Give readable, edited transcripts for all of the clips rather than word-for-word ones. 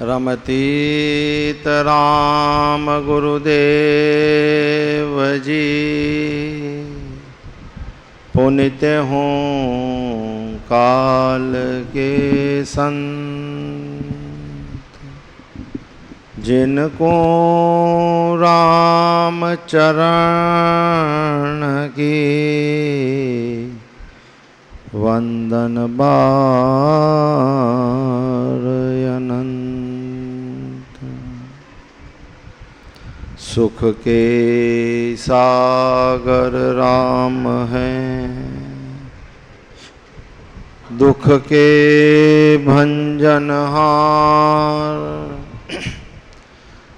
रमतीत राम गुरुदेव जी, पुनित हों काल के संत, जिनको राम चरण की वंदन बार अनंत। सुख के सागर राम हैं, दुख के भंजनहार।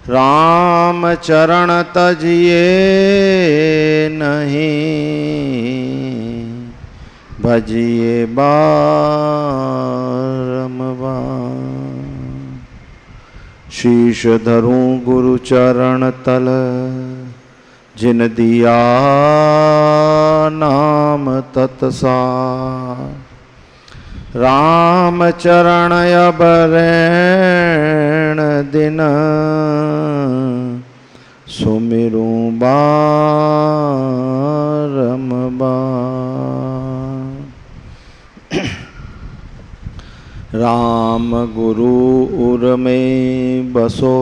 राम चरण तजिए नहीं, भजिए बारंबार। शीश धरूं गुरु चरण तल, जिन दिया नाम तत्सार। राम चरण अबरैण दिन, सुमिरूं बारंबार। राम गुरु उर में बसो,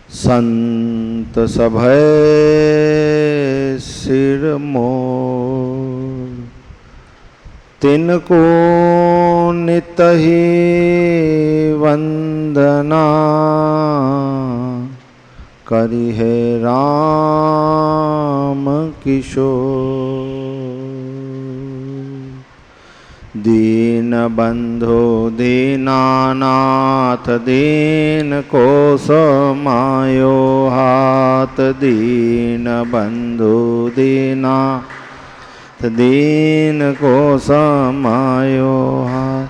संत सभय सिर मोर। तिनको नित ही वंदना, करी है राम किशोर। दीन बंधो दीनानाथ, दीन को समायो हाथ। दीन बंधो दीना, दीन को समायो हाथ।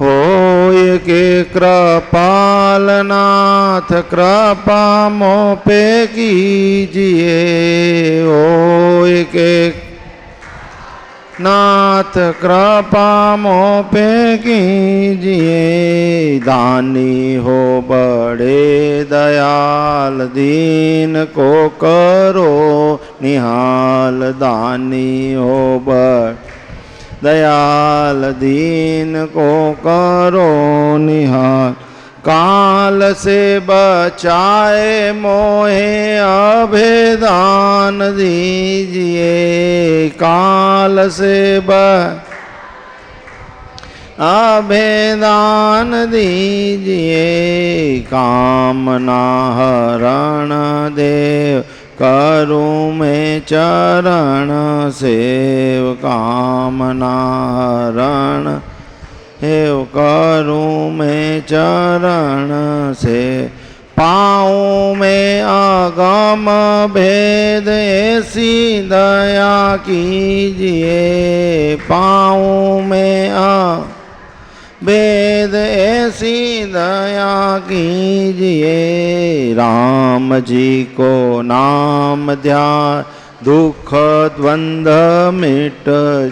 होय के कृपालनाथ, कृपा मोह पे कीजिए। होय के नाथ, कृपा मोह पे कीजिए। दानी हो बड़े दयाल, दीन को करो निहाल। दानी हो बड़े दयाल, दीन को करो निहाल। काल से बचाए मोहे, अभेदान दीजिए। काल से अभेदान दीजिए। कामना हरण देव, करूं मैं चरण सेव। कामना हरण हेव, करूं मैं चरण से। पाऊँ मैं अगम भेद, ऐसी दया कीजिए। पाऊँ मैं भेद, ऐसी दया कीजिए। राम जी को नाम ध्यान, दुख द्वंद्व मिट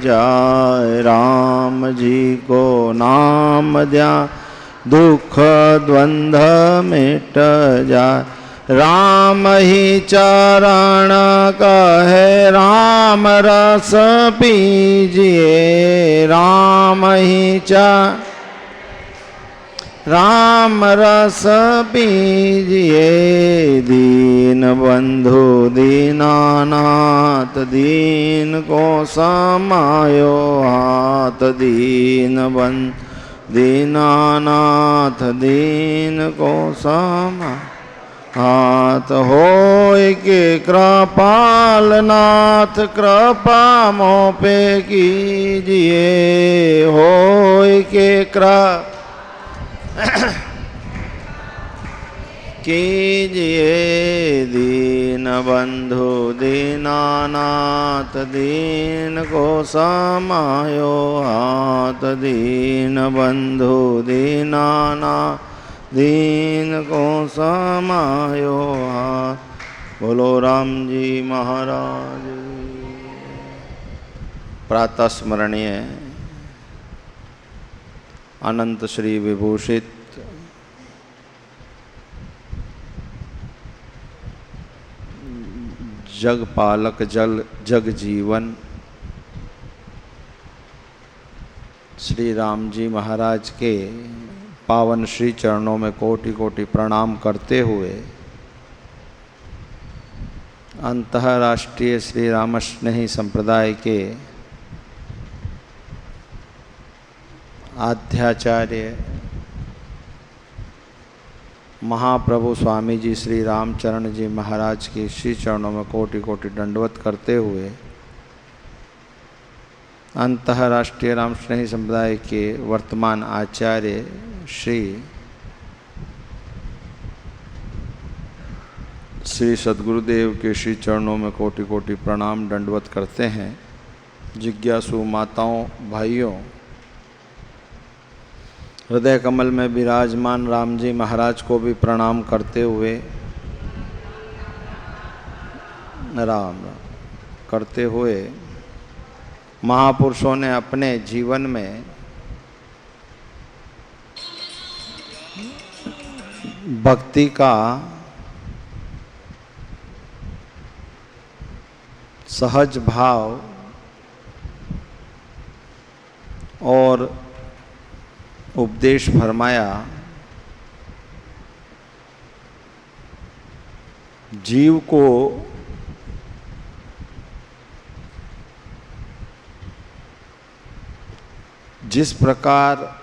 जाए। राम जी को नाम ध्यान, दुख द्वंद्व मिट जाए। राम ही चरण कहे, राम रस पीजिए। राम ही राम रस पीजिए। दीन बंधु दीनानाथ, दीन को समायो हाथ। दीन बंधु दीनानाथ, दीन को समा हाथ। होय के कृपालनाथ, कृपा मोह पे कीजिए। होय के कीजिए। दीन बंधु दीनानाथ, दीन को समायो हाथ। दीन बंधु दीनानाथ, दीन को समायो हाथ। बोलो राम जी महाराज। प्रातः स्मरणीय अनंत श्री विभूषित जग पालक जग जीवन श्री राम जी महाराज के पावन श्री चरणों में कोटि कोटि प्रणाम करते हुए अंतर्राष्ट्रीय श्री रामस्नेही संप्रदाय के आध्याचार्य महाप्रभु स्वामी जी श्री रामचरण जी महाराज के श्री चरणों में कोटि कोटि दंडवत करते हुए अंतर्राष्ट्रीय रामस्नेही संप्रदाय के वर्तमान आचार्य श्री सद्गुरुदेव के श्री चरणों में कोटि कोटि प्रणाम दंडवत करते हैं। जिज्ञासु माताओं भाइयों, हृदय कमल में विराजमान राम जी महाराज को भी प्रणाम करते हुए राम करते हुए महापुरुषों ने अपने जीवन में भक्ति का सहज भाव और उपदेश फरमाया। जीव को जिस प्रकार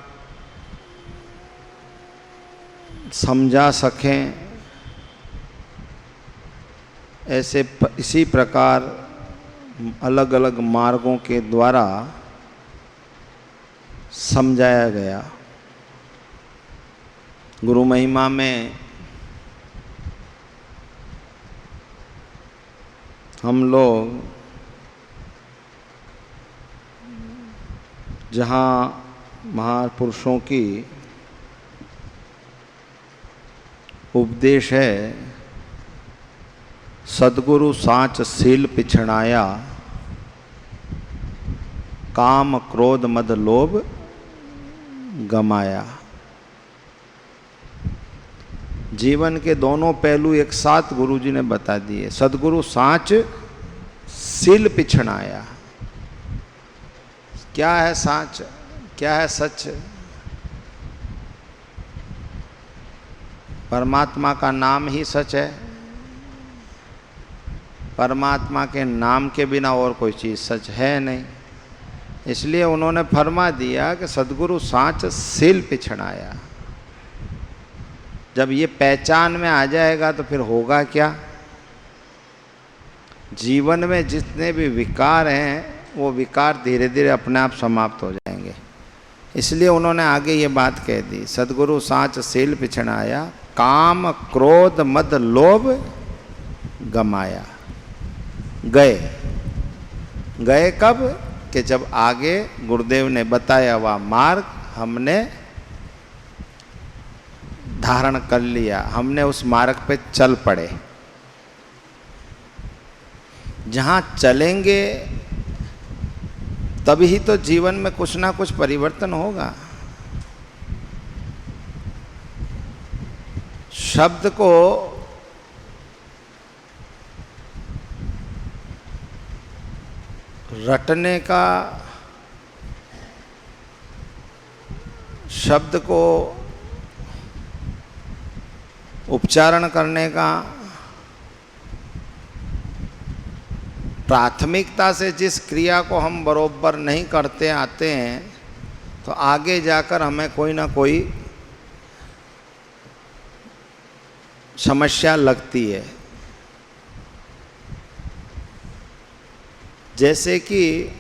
समझा सकें ऐसे इसी प्रकार अलग अलग मार्गों के द्वारा समझाया गया। गुरु महिमा में हम लोग जहाँ महापुरुषों की उपदेश है, सद्गुरु साच सील पिछड़ाया, काम क्रोध मद लोभ गमाया। जीवन के दोनों पहलू एक साथ गुरुजी ने बता दिए। सद्गुरु साच सील पिछड़ाया। क्या है साच, क्या है सच? परमात्मा का नाम ही सच है। परमात्मा के नाम के बिना और कोई चीज़ सच है नहीं। इसलिए उन्होंने फरमा दिया कि सद्गुरु साच सील पिछड़ाया। जब ये पहचान में आ जाएगा तो फिर होगा क्या? जीवन में जितने भी विकार हैं वो विकार धीरे धीरे अपने आप समाप्त हो जाएंगे। इसलिए उन्होंने आगे ये बात कह दी, सद्गुरु साच सील पिछड़ाया, काम क्रोध मद लोभ गमाया। गए कब? कि जब आगे गुरुदेव ने बताया हुआ मार्ग हमने धारण कर लिया, हमने उस मार्ग पे चल पड़े। जहाँ चलेंगे तभी तो जीवन में कुछ ना कुछ परिवर्तन होगा। शब्द को रटने का, शब्द को उच्चारण करने का, प्राथमिकता से जिस क्रिया को हम बरोबर नहीं करते आते हैं तो आगे जाकर हमें कोई ना कोई समस्या लगती है। जैसे कि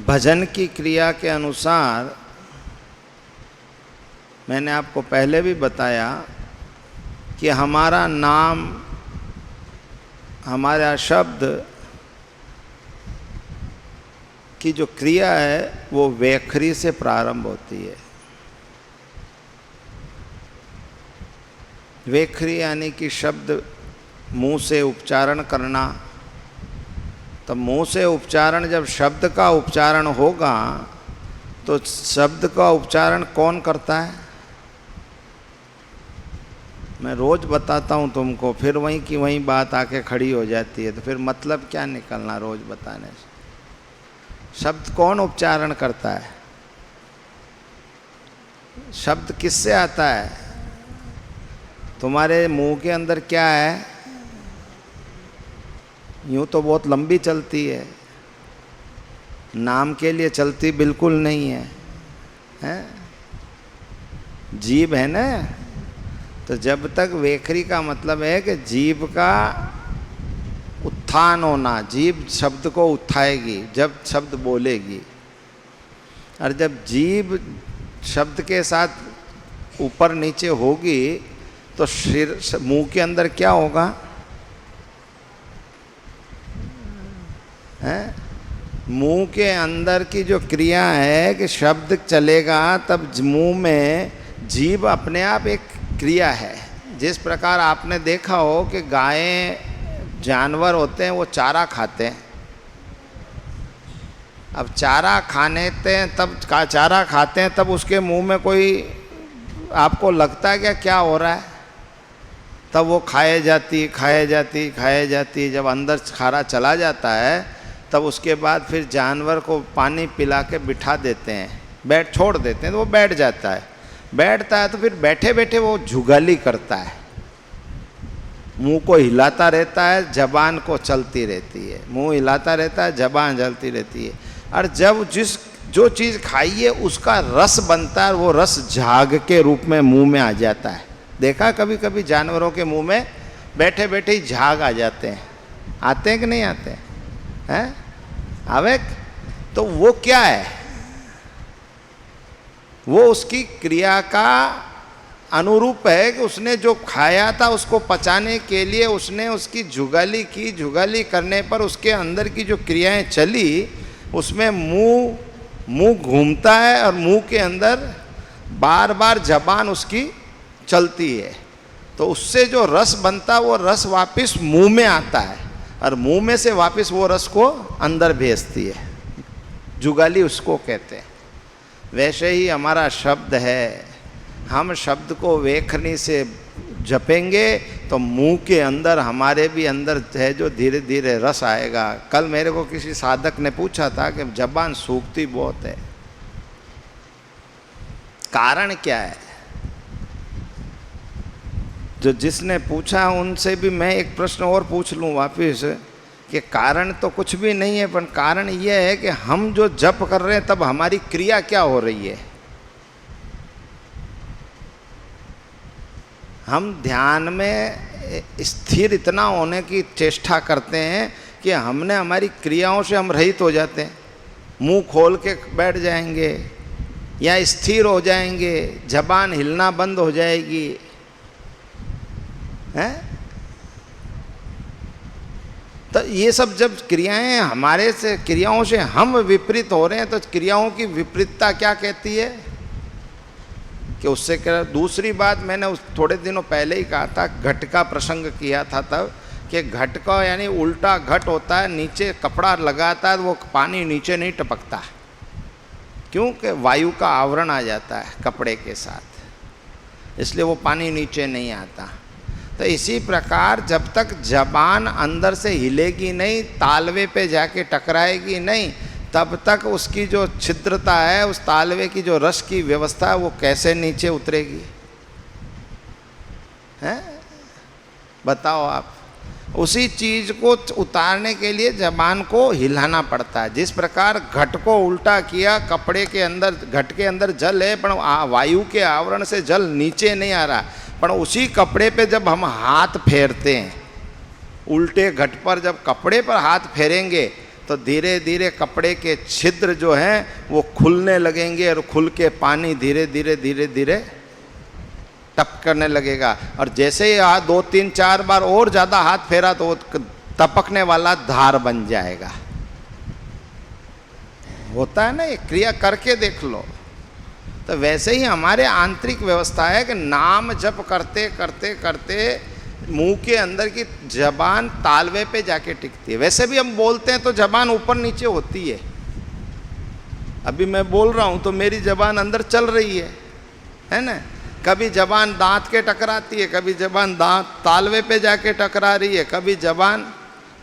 भजन की क्रिया के अनुसार मैंने आपको पहले भी बताया कि हमारा नाम, हमारा शब्द की जो क्रिया है वो वैखरी से प्रारंभ होती है। वैखरी यानी कि शब्द मुंह से उच्चारण करना। तो मुंह से उच्चारण, जब शब्द का उच्चारण होगा तो शब्द का उच्चारण कौन करता है? मैं रोज बताता हूँ तुमको, फिर वहीं की वहीं बात आके खड़ी हो जाती है, तो फिर मतलब क्या निकलना रोज बताने से? शब्द कौन उच्चारण करता है? शब्द किससे आता है? तुम्हारे मुंह के अंदर क्या है? यूं तो बहुत लंबी चलती है, नाम के लिए चलती बिल्कुल नहीं है, हैं? जीभ है ना, तो जब तक वेखरी का मतलब है कि जीभ का उत्थान होना, जीभ शब्द को उठाएगी जब शब्द बोलेगी, और जब जीभ शब्द के साथ ऊपर नीचे होगी तो सिर मुंह के अंदर क्या होगा? हैं? मुंह के अंदर की जो क्रिया है कि शब्द चलेगा तब मुंह में जीभ अपने आप एक क्रिया है। जिस प्रकार आपने देखा हो कि गायें जानवर होते हैं वो चारा खाते हैं, अब चारा चारा खाते हैं तब उसके मुंह में कोई आपको लगता है क्या हो रहा है? तब वो खाए जाती, जब अंदर खारा चला जाता है तब उसके बाद फिर जानवर को पानी पिला के बिठा देते हैं, छोड़ देते हैं, तो वो बैठ जाता है। बैठता है तो फिर बैठे बैठे वो जुगाली करता है, मुंह को हिलाता रहता है, जबान को चलती रहती है, मुंह हिलाता रहता है, जबान चलती रहती है, और जब जो चीज़ खाई है उसका रस बनता है, वो रस झाग के रूप में मुंह में आ जाता है। देखा कभी कभी जानवरों के मुंह में बैठे बैठे ही झाग आ जाते हैं, आते हैं कि नहीं आते हैं? आवे? तो वो क्या है? वो उसकी क्रिया का अनुरूप है कि उसने जो खाया था उसको पचाने के लिए उसने उसकी जुगाली की, जुगाली करने पर उसके अंदर की जो क्रियाएं चली उसमें मुंह घूमता है और मुंह के अंदर बार बार जबान उसकी चलती है, तो उससे जो रस बनता है वो रस वापस मुंह में आता है और मुंह में से वापस वो रस को अंदर भेजती है, जुगाली उसको कहते हैं। वैसे ही हमारा शब्द है, हम शब्द को वेखनी से जपेंगे तो मुंह के अंदर हमारे भी अंदर है जो धीरे धीरे रस आएगा। कल मेरे को किसी साधक ने पूछा था कि जबान सूखती बहुत है, कारण क्या है? जिसने पूछा उनसे भी मैं एक प्रश्न और पूछ लूँ वापिस कि कारण तो कुछ भी नहीं है, पर कारण यह है कि हम जो जप कर रहे हैं तब हमारी क्रिया क्या हो रही है। हम ध्यान में स्थिर इतना होने की चेष्टा करते हैं कि हमने हमारी क्रियाओं से हम रहित हो जाते हैं, मुंह खोल के बैठ जाएंगे या स्थिर हो जाएंगे, जबान हिलना बंद हो जाएगी, हैं? तो ये सब जब क्रियाएं हमारे से, क्रियाओं से हम विपरीत हो रहे हैं, तो क्रियाओं की विपरीतता क्या कहती है कि उससे क्या। दूसरी बात मैंने उस थोड़े दिनों पहले ही कहा था, घट का प्रसंग किया था तब, कि घट का यानी उल्टा घट होता है, नीचे कपड़ा लगाता है वो पानी नीचे नहीं टपकता, क्योंकि वायु का आवरण आ जाता है कपड़े के साथ, इसलिए वो पानी नीचे नहीं आता। तो इसी प्रकार जब तक जबान अंदर से हिलेगी नहीं, तालवे पे जाके टकराएगी नहीं, तब तक उसकी जो छिद्रता है, उस तालवे की जो रस की व्यवस्था है, वो कैसे नीचे उतरेगी? हैं? बताओ आप। उसी चीज को उतारने के लिए जबान को हिलाना पड़ता है। जिस प्रकार घट को उल्टा किया, कपड़े के अंदर, घट के अंदर जल है पर वायु के आवरण से जल नीचे नहीं आ रहा, पर उसी कपड़े पे जब हम हाथ फेरते हैं, उल्टे घट पर जब कपड़े पर हाथ फेरेंगे तो धीरे धीरे कपड़े के छिद्र जो हैं वो खुलने लगेंगे और खुल के पानी धीरे धीरे धीरे धीरे टपकने लगेगा। और जैसे ही 2, 3, 4 बार और ज़्यादा हाथ फेरा तो वो टपकने वाला धार बन जाएगा। होता है ना, ये क्रिया करके देख लो। तो वैसे ही हमारे आंतरिक व्यवस्था है कि नाम जप करते करते करते मुंह के अंदर की जबान तालवे पे जाके टिकती है। वैसे भी हम बोलते हैं तो जबान ऊपर नीचे होती है। अभी मैं बोल रहा हूँ तो मेरी जबान अंदर चल रही है ना, कभी जबान दांत के टकराती है, कभी जबान दांत तालवे पे जाके टकरा रही है, कभी जबान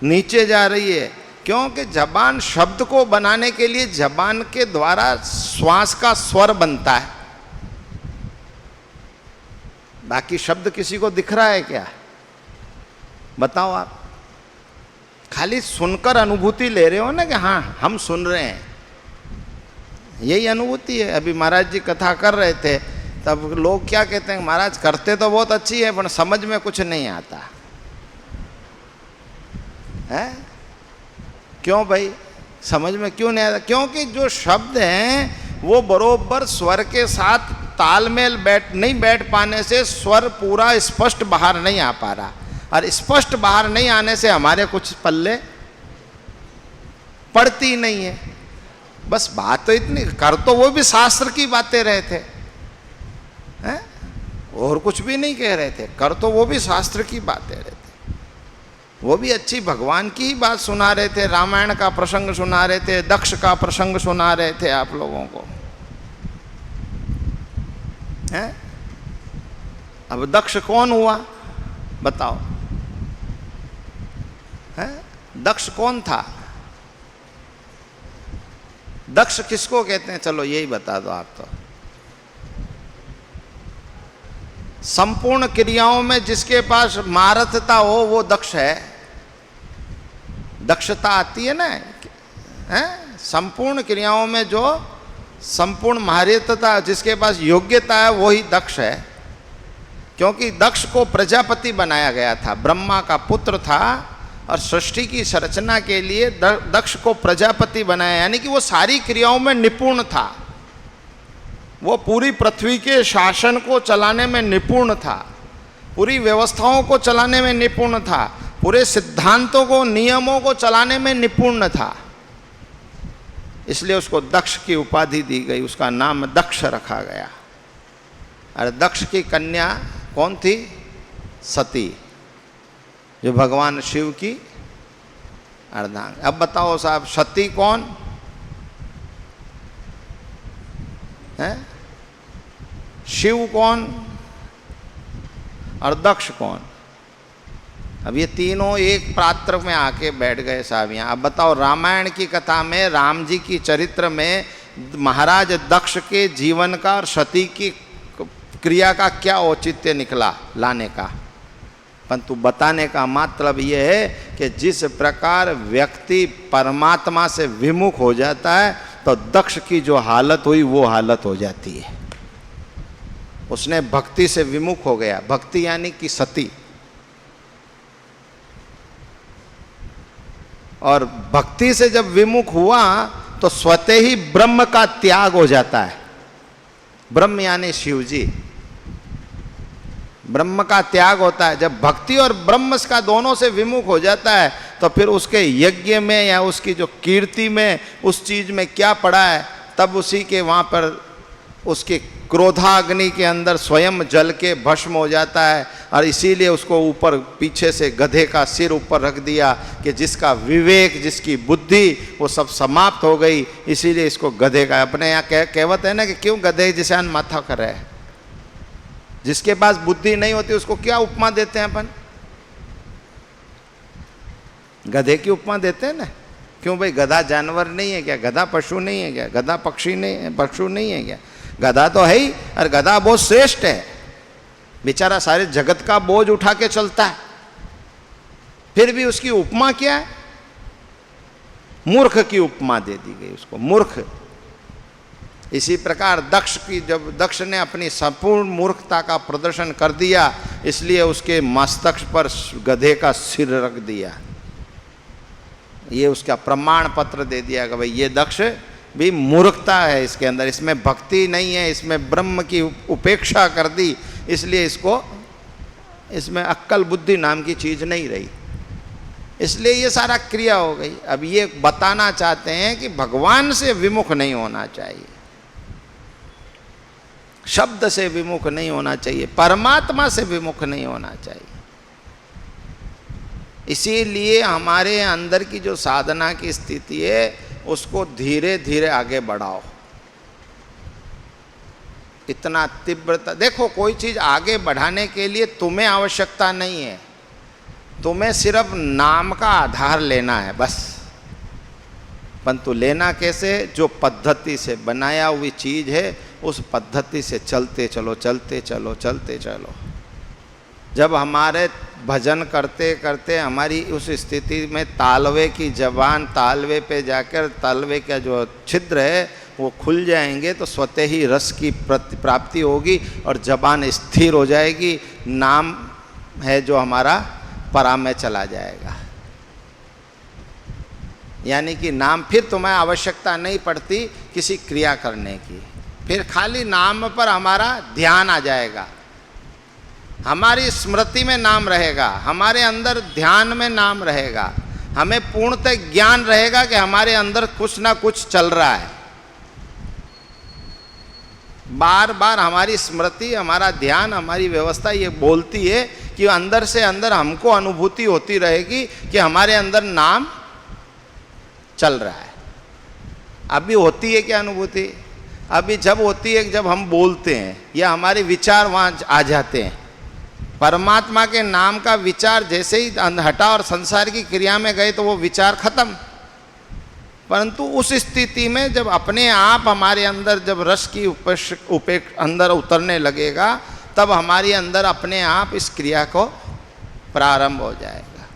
नीचे जा रही है। क्योंकि जबान शब्द को बनाने के लिए जबान के द्वारा श्वास का स्वर बनता है। बाकी शब्द किसी को दिख रहा है क्या? बताओ आप। खाली सुनकर अनुभूति ले रहे हो ना कि हाँ हम सुन रहे हैं, यही अनुभूति है। अभी महाराज जी कथा कर रहे थे, तब लोग क्या कहते हैं, महाराज करते तो बहुत अच्छी है पर समझ में कुछ नहीं आता है। क्यों भाई समझ में क्यों नहीं आता? क्योंकि जो शब्द हैं वो बरोबर स्वर के साथ तालमेल नहीं बैठ पाने से स्वर पूरा स्पष्ट बाहर नहीं आ पा रहा, और स्पष्ट बाहर नहीं आने से हमारे कुछ पल्ले पड़ती नहीं है। बस बात तो इतनी, कर तो वो भी शास्त्र की बातें रहे थे हैं, और कुछ भी नहीं कह रहे थे, कर तो वो भी शास्त्र की बातें रहे थे, वो भी अच्छी भगवान की ही बात सुना रहे थे। रामायण का प्रसंग सुना रहे थे, दक्ष का प्रसंग सुना रहे थे आप लोगों को हैं। अब दक्ष कौन हुआ बताओ है? दक्ष कौन था? दक्ष किसको कहते हैं? चलो यही बता दो आप तो। संपूर्ण क्रियाओं में जिसके पास महारथता हो वो दक्ष है। दक्षता आती है ना है? संपूर्ण क्रियाओं में जो संपूर्ण महारथता, जिसके पास योग्यता है वही दक्ष है। क्योंकि दक्ष को प्रजापति बनाया गया था, ब्रह्मा का पुत्र था, और सृष्टि की संरचना के लिए दक्ष को प्रजापति बनाया, यानी कि वो सारी क्रियाओं में निपुण था। वो पूरी पृथ्वी के शासन को चलाने में निपुण था, पूरी व्यवस्थाओं को चलाने में निपुण था, पूरे सिद्धांतों को, नियमों को चलाने में निपुण था। इसलिए उसको दक्ष की उपाधि दी गई, उसका नाम दक्ष रखा गया। और दक्ष की कन्या कौन थी? सती, जो भगवान शिव की अर्धांग। अब बताओ साहब, सती कौन है? शिव कौन और दक्ष कौन? अब ये तीनों एक पात्र में आके बैठ गए साहब यहाँ। अब बताओ, रामायण की कथा में, राम जी की चरित्र में महाराज दक्ष के जीवन का और सती की क्रिया का क्या औचित्य निकला लाने का? परंतु बताने का मतलब ये है कि जिस प्रकार व्यक्ति परमात्मा से विमुख हो जाता है तो दक्ष की जो हालत हुई वो हालत हो जाती है। उसने भक्ति से विमुख हो गया। भक्ति यानी कि सती, और भक्ति से जब विमुख हुआ तो स्वतः ही ब्रह्म का त्याग हो जाता है। ब्रह्म यानी शिव जी, ब्रह्म का त्याग होता है। जब भक्ति और ब्रह्म का दोनों से विमुख हो जाता है तो फिर उसके यज्ञ में या उसकी जो कीर्ति में, उस चीज में क्या पड़ा है, तब उसी के वहाँ पर उसके क्रोधाग्नि के अंदर स्वयं जल के भस्म हो जाता है। और इसीलिए उसको ऊपर पीछे से गधे का सिर ऊपर रख दिया कि जिसका विवेक, जिसकी बुद्धि वो सब समाप्त हो गई। इसीलिए इसको गधे का, अपने यहाँ कहावत है ना कि क्यों गधे जिसान माथा करे है। जिसके पास बुद्धि नहीं होती उसको क्या उपमा देते हैं अपन? गधे की उपमा देते हैं ना। क्यों भाई, गधा जानवर नहीं है क्या? गधा पशु नहीं है क्या? गधा पक्षी नहीं है, पशु नहीं है क्या? गधा तो है ही, और गधा बहुत श्रेष्ठ है। बेचारा सारे जगत का बोझ उठा के चलता है, फिर भी उसकी उपमा क्या है? मूर्ख की उपमा दे दी गई उसको, मूर्ख। इसी प्रकार दक्ष की, जब दक्ष ने अपनी संपूर्ण मूर्खता का प्रदर्शन कर दिया, इसलिए उसके मस्तक पर गधे का सिर रख दिया। ये उसका प्रमाण पत्र दे दिया कि भाई ये दक्ष भी मूर्खता है इसके अंदर, इसमें भक्ति नहीं है, इसमें ब्रह्म की उपेक्षा कर दी, इसलिए इसको, इसमें अक्कल बुद्धि नाम की चीज नहीं रही, इसलिए ये सारा क्रिया हो गई। अब ये बताना चाहते हैं कि भगवान से विमुख नहीं होना चाहिए, शब्द से विमुख नहीं होना चाहिए, परमात्मा से विमुख नहीं होना चाहिए। इसीलिए हमारे अंदर की जो साधना की स्थिति है उसको धीरे धीरे आगे बढ़ाओ। इतना तीव्रता। देखो कोई चीज़ आगे बढ़ाने के लिए तुम्हें आवश्यकता नहीं है, तुम्हें सिर्फ नाम का आधार लेना है बस। परंतु लेना कैसे? जो पद्धति से बनाया हुई चीज़ है उस पद्धति से चलते चलो, चलते चलो, चलते चलो। जब हमारे भजन करते करते हमारी उस स्थिति में तालवे की जबान, तालवे पे जाकर तालवे का जो छिद्र है वो खुल जाएंगे तो स्वतः ही रस की प्राप्ति होगी और जबान स्थिर हो जाएगी। नाम है जो हमारा परा में चला जाएगा। यानी कि नाम, फिर तुम्हें आवश्यकता नहीं पड़ती किसी क्रिया करने की, फिर खाली नाम पर हमारा ध्यान आ जाएगा, हमारी स्मृति में नाम रहेगा, हमारे अंदर ध्यान में नाम रहेगा, हमें पूर्णतः ज्ञान रहेगा कि हमारे अंदर कुछ ना कुछ चल रहा है। बार बार हमारी स्मृति, हमारा ध्यान, हमारी व्यवस्था ये बोलती है कि अंदर से अंदर हमको अनुभूति होती रहेगी कि हमारे अंदर नाम चल रहा है। अभी होती है क्या अनुभूति? अभी जब होती है जब हम बोलते हैं या हमारे विचार वहाँ आ जाते हैं। परमात्मा के नाम का विचार जैसे ही हटा और संसार की क्रिया में गए तो वो विचार खत्म। परंतु उस स्थिति में जब अपने आप हमारे अंदर जब रस की अंदर उतरने लगेगा तब हमारे अंदर अपने आप इस क्रिया को प्रारंभ हो जाएगा।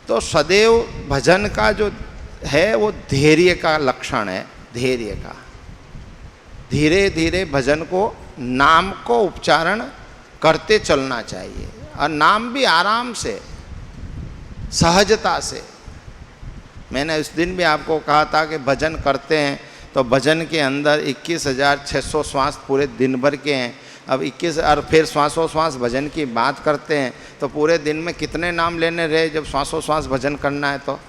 तो सदैव भजन का जो है वो धैर्य का लक्षण है, धैर्य का। धीरे धीरे भजन को, नाम को उच्चारण करते चलना चाहिए और नाम भी आराम से, सहजता से। मैंने उस दिन भी आपको कहा था कि भजन करते हैं तो भजन के अंदर 21,600 श्वास पूरे दिन भर के हैं। अब 21 और फिर श्वासोश्वास भजन की बात करते हैं तो पूरे दिन में कितने नाम लेने रहे जब श्वासोश्वास भजन करना है? तो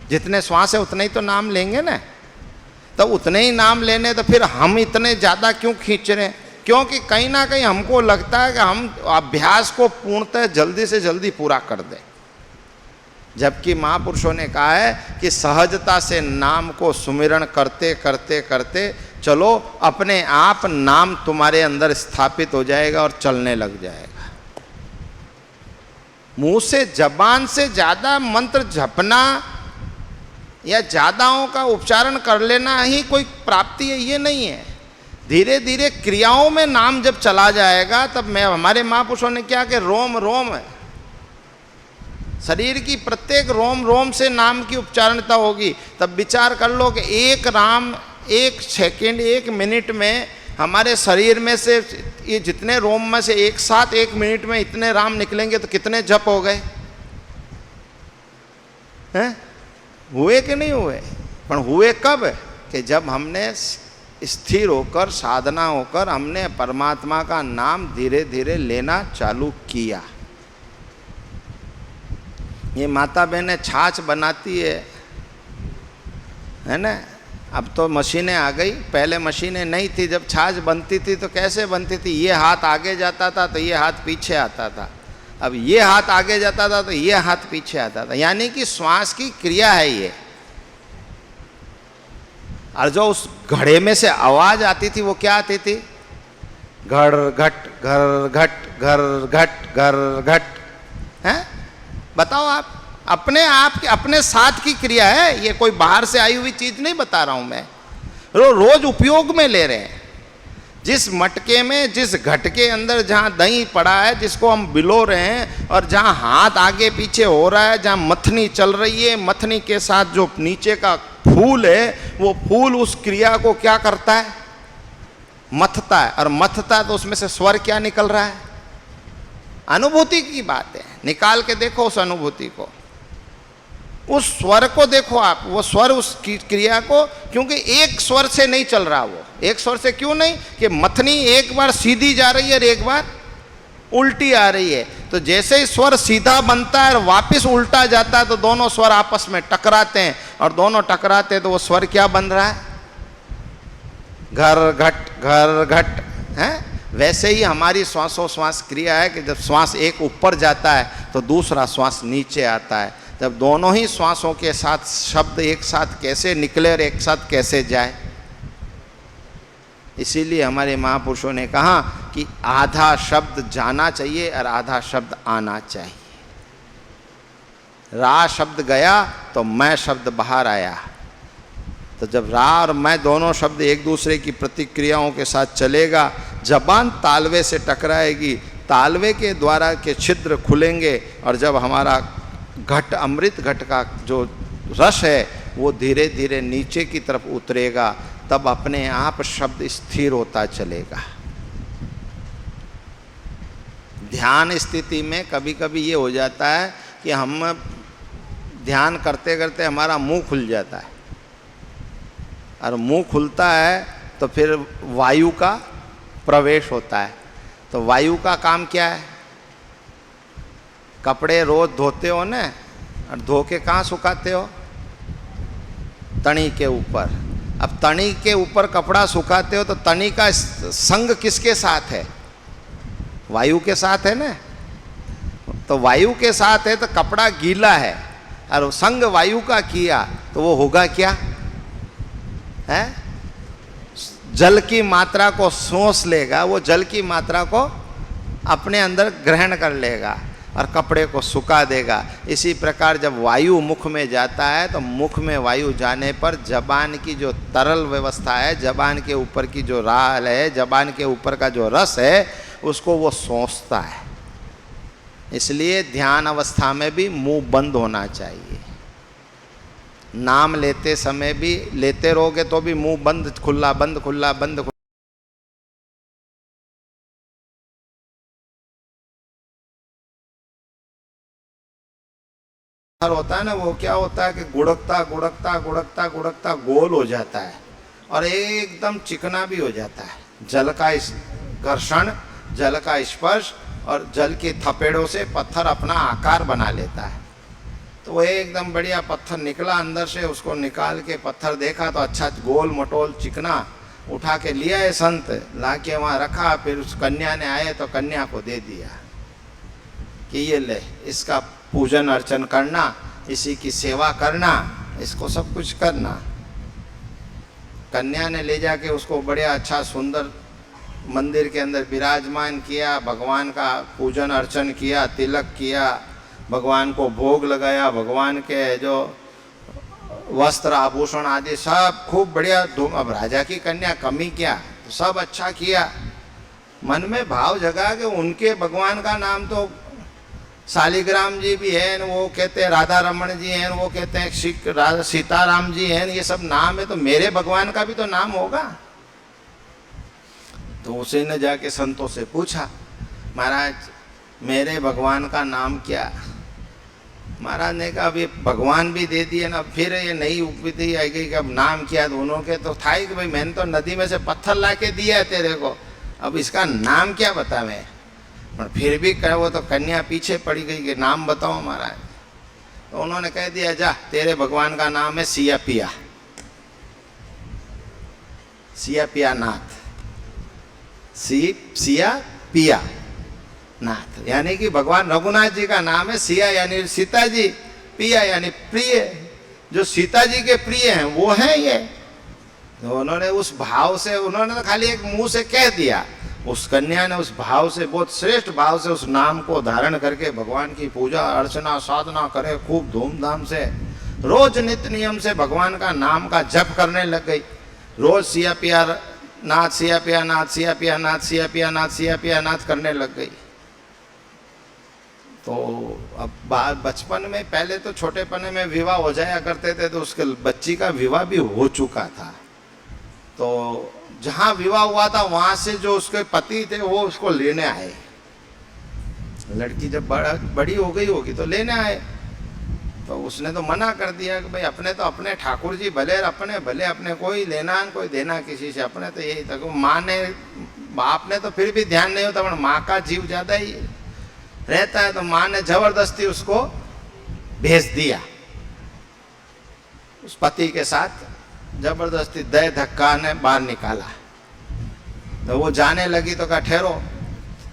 जितने श्वास है उतने ही तो नाम लेंगे ना। तो उतने ही नाम लेने तो फिर हम इतने ज़्यादा क्यों खींच रहे हैं? क्योंकि कहीं ना कहीं हमको लगता है कि हम अभ्यास को पूर्णतः जल्दी से जल्दी पूरा कर दें, जबकि महापुरुषों ने कहा है कि सहजता से नाम को सुमिरण करते करते करते चलो, अपने आप नाम तुम्हारे अंदर स्थापित हो जाएगा और चलने लग जाएगा। मुंह से, जबान से ज़्यादा मंत्र जपना या ज़्यादाओं का उच्चारण कर लेना ही कोई प्राप्ति है, ये नहीं है। धीरे धीरे क्रियाओं में नाम जब चला जाएगा तब हमारे महापुरुषों ने क्या कि रोम रोम है, शरीर की प्रत्येक रोम रोम से नाम की उच्चारणता होगी। तब विचार कर लो कि एक राम, एक सेकंड, एक मिनट में हमारे शरीर में से ये जितने रोम में से एक साथ एक मिनट में इतने राम निकलेंगे तो कितने जप हो गए हैं? हुए कि नहीं हुए? पर हुए कब? कि जब हमने स्थिर होकर, साधना होकर हमने परमात्मा का नाम धीरे धीरे लेना चालू किया। ये माता बहनें छाछ बनाती है ना। अब तो मशीनें आ गई, पहले मशीनें नहीं थी। जब छाछ बनती थी तो कैसे बनती थी? ये हाथ आगे जाता था तो ये हाथ पीछे आता था, अब ये हाथ आगे जाता था तो ये हाथ पीछे आता था। यानी कि श्वास की क्रिया है ये। और जो उस घड़े में से आवाज आती थी वो क्या आती थी? घड़ घट घर घट घर घट घर घट। हैं? बताओ आप, अपने आप के अपने साथ की क्रिया है ये, कोई बाहर से आई हुई चीज नहीं बता रहा हूं मैं। रोज उपयोग में ले रहे हैं। जिस मटके में, जिस घट के अंदर जहाँ दही पड़ा है जिसको हम बिलो रहे हैं, और जहाँ हाथ आगे पीछे हो रहा है, जहाँ मथनी चल रही है, मथनी के साथ जो नीचे का फूल है वो फूल उस क्रिया को क्या करता है? मथता है। और मथता है तो उसमें से स्वर क्या निकल रहा है? अनुभूति की बात है। निकाल के देखो उस अनुभूति को, उस स्वर को देखो आप, वो स्वर उस क्रिया को, क्योंकि एक स्वर से नहीं चल रहा वो। एक स्वर से क्यों नहीं? कि मथनी एक बार सीधी जा रही है और एक बार उल्टी आ रही है। तो जैसे ही स्वर सीधा बनता है और वापस उल्टा जाता है तो दोनों स्वर आपस में टकराते हैं, और दोनों टकराते हैं तो वो स्वर क्या बन रहा है? घर घट है। वैसे ही हमारी श्वासोश्वास क्रिया है कि जब श्वास एक ऊपर जाता है तो दूसरा श्वास नीचे आता है। जब दोनों ही श्वासों के साथ शब्द एक साथ कैसे निकले और एक साथ कैसे जाए, इसीलिए हमारे महापुरुषों ने कहा कि आधा शब्द जाना चाहिए और आधा शब्द आना चाहिए। रा शब्द गया तो मैं शब्द बाहर आया। तो जब रा और मैं दोनों शब्द एक दूसरे की प्रतिक्रियाओं के साथ चलेगा, जबान तालवे से टकराएगी, तालवे के द्वारा के छिद्र खुलेंगे और जब हमारा घट अमृत घट का जो रस है वो धीरे धीरे नीचे की तरफ उतरेगा, तब अपने आप शब्द स्थिर होता चलेगा। ध्यान स्थिति में कभी कभी ये हो जाता है कि हम ध्यान करते करते हमारा मुंह खुल जाता है, और मुंह खुलता है तो फिर वायु का प्रवेश होता है। तो वायु का काम क्या है? कपड़े रोज धोते हो ना, और धो के कहाँ सुखाते हो? तनी के ऊपर। अब तनी के ऊपर कपड़ा सुखाते हो तो तनी का संग किसके साथ है? वायु के साथ है ना। तो वायु के साथ है तो कपड़ा गीला है, और संग वायु का किया तो वो होगा क्या है? जल की मात्रा को सोच लेगा, वो जल की मात्रा को अपने अंदर ग्रहण कर लेगा और कपड़े को सुखा देगा। इसी प्रकार जब वायु मुख में जाता है तो मुख में वायु जाने पर जबान की जो तरल व्यवस्था है, जबान के ऊपर की जो राल है, जबान के ऊपर का जो रस है, उसको वो सोचता है। इसलिए ध्यान अवस्था में भी मुंह बंद होना चाहिए। नाम लेते समय भी लेते रहोगे तो भी मुंह बंद खुला बंद खुला बंद खुला। होता है ना, वो क्या होता है कि गुड़कता गुड़कता गुड़कता गुड़कता गोल हो जाता है और एकदम चिकना भी हो जाता है। जल का घर्षण, जल का स्पर्श और जल के थपेड़ों से पत्थर अपना आकार बना लेता है। तो वो एकदम बढ़िया पत्थर निकला अंदर से, उसको निकाल के पत्थर देखा तो अच्छा गोल मटोल चिकना, उठा के लिया है संत, ला के वहाँ रखा। फिर उस कन्या ने आए तो कन्या को दे दिया कि ये ले, इसका पूजन अर्चन करना, इसी की सेवा करना, इसको सब कुछ करना। कन्या ने ले जाके उसको बढ़िया अच्छा सुंदर मंदिर के अंदर विराजमान किया, भगवान का पूजन अर्चन किया, तिलक किया, भगवान को भोग लगाया, भगवान के जो वस्त्र आभूषण आदि सब खूब बढ़िया धूम। अब राजा की कन्या कमी क्या, तो सब अच्छा किया। मन में भाव जगा कि उनके भगवान का नाम तो शालिग्राम जी भी हैं, वो कहते हैं राधा रमन जी हैं, वो कहते हैं सीताराम जी हैं, ये सब नाम है, तो मेरे भगवान का भी तो नाम होगा। तो उसी ने जाके संतों से पूछा, महाराज मेरे भगवान का नाम क्या? महाराज ने कहा अब ये भगवान भी दे दिए ना, फिर ये नई उपविधि आई गई कि अब नाम क्या? दोनों के तो था ही कि भाई मैंने तो नदी में से पत्थर ला के दिया है तेरे को, अब इसका नाम क्या बतावे? पर फिर भी कहे, वो तो कन्या पीछे पड़ी गई कि नाम बताओ महाराज। तो उन्होंने कह दिया, जा तेरे भगवान का नाम है सिया पिया, सिया पिया नाथ, सिया पिया नाथ, यानी कि भगवान रघुनाथ जी का नाम है सिया यानी सीता जी, पिया यानी प्रिय, जो सीता जी के प्रिय हैं वो हैं ये। तो उन्होंने उस भाव से, उन्होंने तो खाली एक मुंह से कह दिया, उस कन्या ने उस भाव से, बहुत श्रेष्ठ भाव से उस नाम को धारण करके भगवान की पूजा अर्चना साधना करे खूब धूमधाम से, रोज नित्य नियम से भगवान का नाम का जप करने लग गई। रोज सिया पिया नाथ, सिया पिया नाथ, सिया पिया नाथ, सिया पिया नाथ, सिया पिया नाथ करने लग गई। तो अब बचपन में, पहले तो छोटेपने में विवाह हो जाया करते थे, तो उसके बच्ची का विवाह भी हो चुका था। तो जहाँ विवाह हुआ था वहाँ से जो उसके पति थे वो उसको लेने आए। लड़की जब बड़ी हो गई होगी तो लेने आए, तो उसने तो मना कर दिया कि भाई अपने तो अपने ठाकुर जी भले अपने भले, अपने कोई लेना कोई देना किसी से, अपने तो यही था। माँ ने, बाप ने तो फिर भी ध्यान नहीं होता, पर माँ का जीव ज़्यादा ही रहता है। तो माँ ने जबरदस्ती उसको भेज दिया, उस पति के साथ जबरदस्ती दे धक्का ने बाहर निकाला। तो वो जाने लगी तो कहा ठहरो,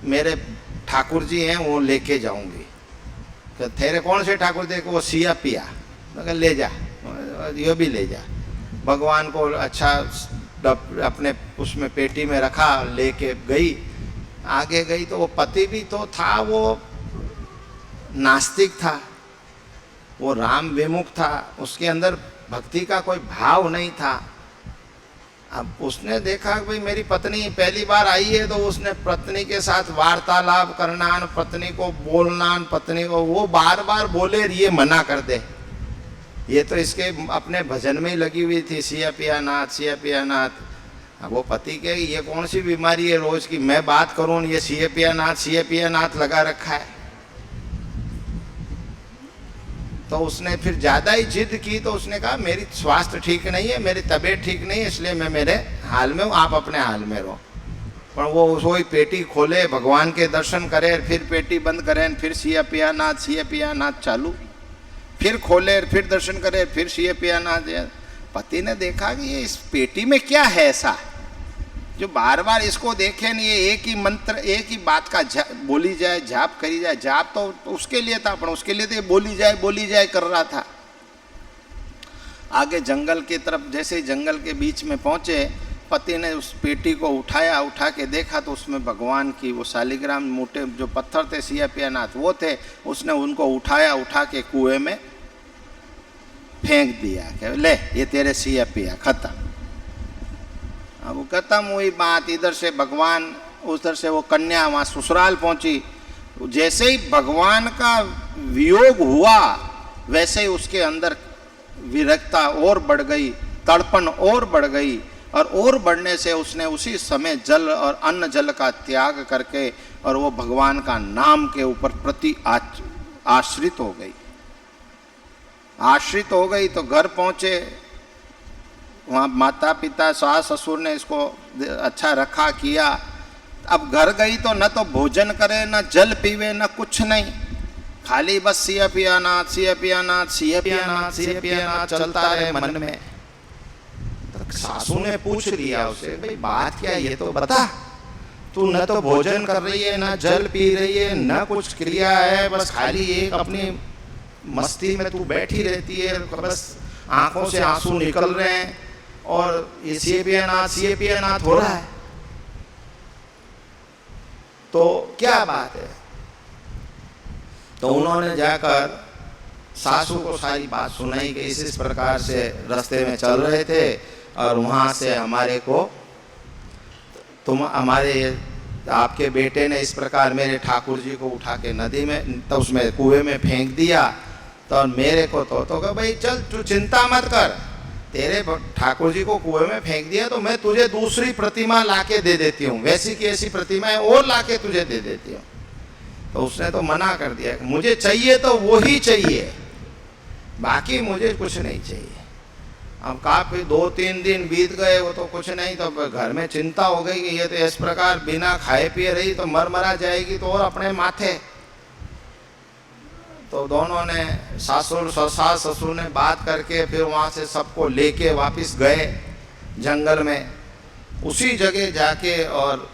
मेरे ठाकुर जी हैं वो लेके जाऊंगी। तो तेरे कौन से ठाकुर थे? वो सिया पिया। तो ले जा, ये भी ले जा। भगवान को अच्छा अपने उसमें पेटी में रखा, लेके गई, आगे गई तो वो पति भी तो था, वो नास्तिक था, वो राम विमुख था, उसके अंदर भक्ति का कोई भाव नहीं था। अब उसने देखा कि भाई मेरी पत्नी पहली बार आई है, तो उसने पत्नी के साथ वार्तालाप करना, पत्नी को बोलना, पत्नी को वो बार बार बोले ये मना कर दे, ये तो इसके अपने भजन में ही लगी हुई थी, सिया पिया नाथ, सिया पिया नाथ। अब वो पति के ये कौन सी बीमारी है रोज की, मैं बात करूं, ये सिया पिया नाथ लगा रखा है। तो उसने फिर ज़्यादा ही जिद की, तो उसने कहा मेरी स्वास्थ्य ठीक नहीं है, मेरी तबीयत ठीक नहीं है, इसलिए मैं मेरे हाल में हूँ, आप अपने हाल में रहो। पर वो वही पेटी खोले, भगवान के दर्शन करे, फिर पेटी बंद करें, फिर सिया पिया नाथ चालू, फिर खोले, फिर दर्शन करे, फिर सिया पिया नाथ। पति ने देखा कि ये इस पेटी में क्या है ऐसा जो बार बार इसको देखे नहीं, ये एक ही मंत्र, एक ही बात का बोली जाए, जाप करी जाए। जाप तो उसके लिए था, पर उसके लिए तो बोली जाए कर रहा था। आगे जंगल की तरफ, जैसे ही जंगल के बीच में पहुंचे, पति ने उस पेटी को उठाया, उठा के देखा तो उसमें भगवान की वो शालिग्राम मोटे जो पत्थर थे सिया पिया नाथ वो थे। उसने उनको उठाया, उठा के कुएं में फेंक दिया कि ले ये तेरे सिया पिया, खत्म। अब खत्म हुई बात। इधर से भगवान, उधर से वो कन्या वहाँ ससुराल पहुंची। जैसे ही भगवान का वियोग हुआ, वैसे ही उसके अंदर विरक्ता और बढ़ गई, तड़पन और बढ़ गई, और बढ़ने से उसने उसी समय जल और अन्न जल का त्याग करके और वो भगवान का नाम के ऊपर प्रति आश्रित हो गई। आश्रित हो गई तो घर पहुँचे, वहाँ माता पिता सास ससुर ने इसको अच्छा रखा किया। अब घर गई तो न तो भोजन करे, न जल पीवे, न कुछ नहीं, खाली बस सिया पिया नाथ, सिया पिया नाथ, सिया पिया नाथ, सिया पिया नाथ चलता रहे मन में। तो सासू ने पूछ लिया उसे, भाई बात क्या है ये तो बता, तू न तो भोजन कर रही है, न जल पी रही है, न कुछ क्रिया है, बस खाली एक अपनी मस्ती में तू बैठी रहती है, बस आंखों से आंसू निकल रहे हैं और ये सिया पिया नाथ हो रहा है, तो क्या बात है। तो उन्होंने जाकर सासू को सारी बात सुनाई कि इस प्रकार से रास्ते में चल रहे थे और वहां से हमारे को आपके बेटे ने इस प्रकार मेरे ठाकुर जी को उठा के नदी में, तो उसमें कुएं में फेंक दिया। तो मेरे को तो भाई चल तू चिंता मत कर, तेरे ठाकुर जी को कुएं में फेंक दिया तो मैं तुझे दूसरी प्रतिमा लाके दे देती हूँ, वैसी की ऐसी प्रतिमाएं और लाके तुझे दे देती हूँ। तो उसने तो मना कर दिया, मुझे चाहिए तो वो ही चाहिए, बाकी मुझे कुछ नहीं चाहिए। अब काफी 2-3 दिन बीत गए, वो तो कुछ नहीं, तो घर में चिंता हो गई कि ये तो इस प्रकार बिना खाए पिए रही तो मरा जाएगी, तो और अपने माथे। तो दोनों ने सास ससुर ने बात करके फिर वहाँ से सबको लेके वापस गए जंगल में। उसी जगह जाके और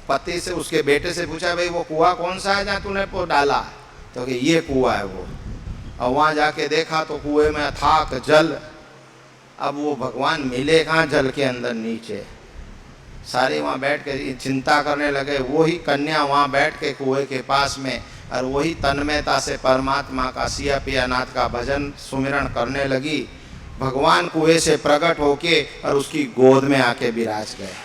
पति से, उसके बेटे से पूछा, भाई वो कुआं कौन सा है जहाँ तूने वो डाला? तो कि ये कुआं है वो। और वहाँ जाके देखा तो कुएं में अथाक जल। अब वो भगवान मिले कहाँ जल के अंदर नीचे। सारे वहाँ बैठ के चिंता करने लगे। वही कन्या वहाँ बैठ के कुएं के पास में और वही तन्मयता से परमात्मा का, सिया पिया नाथ का भजन सुमिरन करने लगी। भगवान कुएं से प्रकट होके और उसकी गोद में आके विराज गए।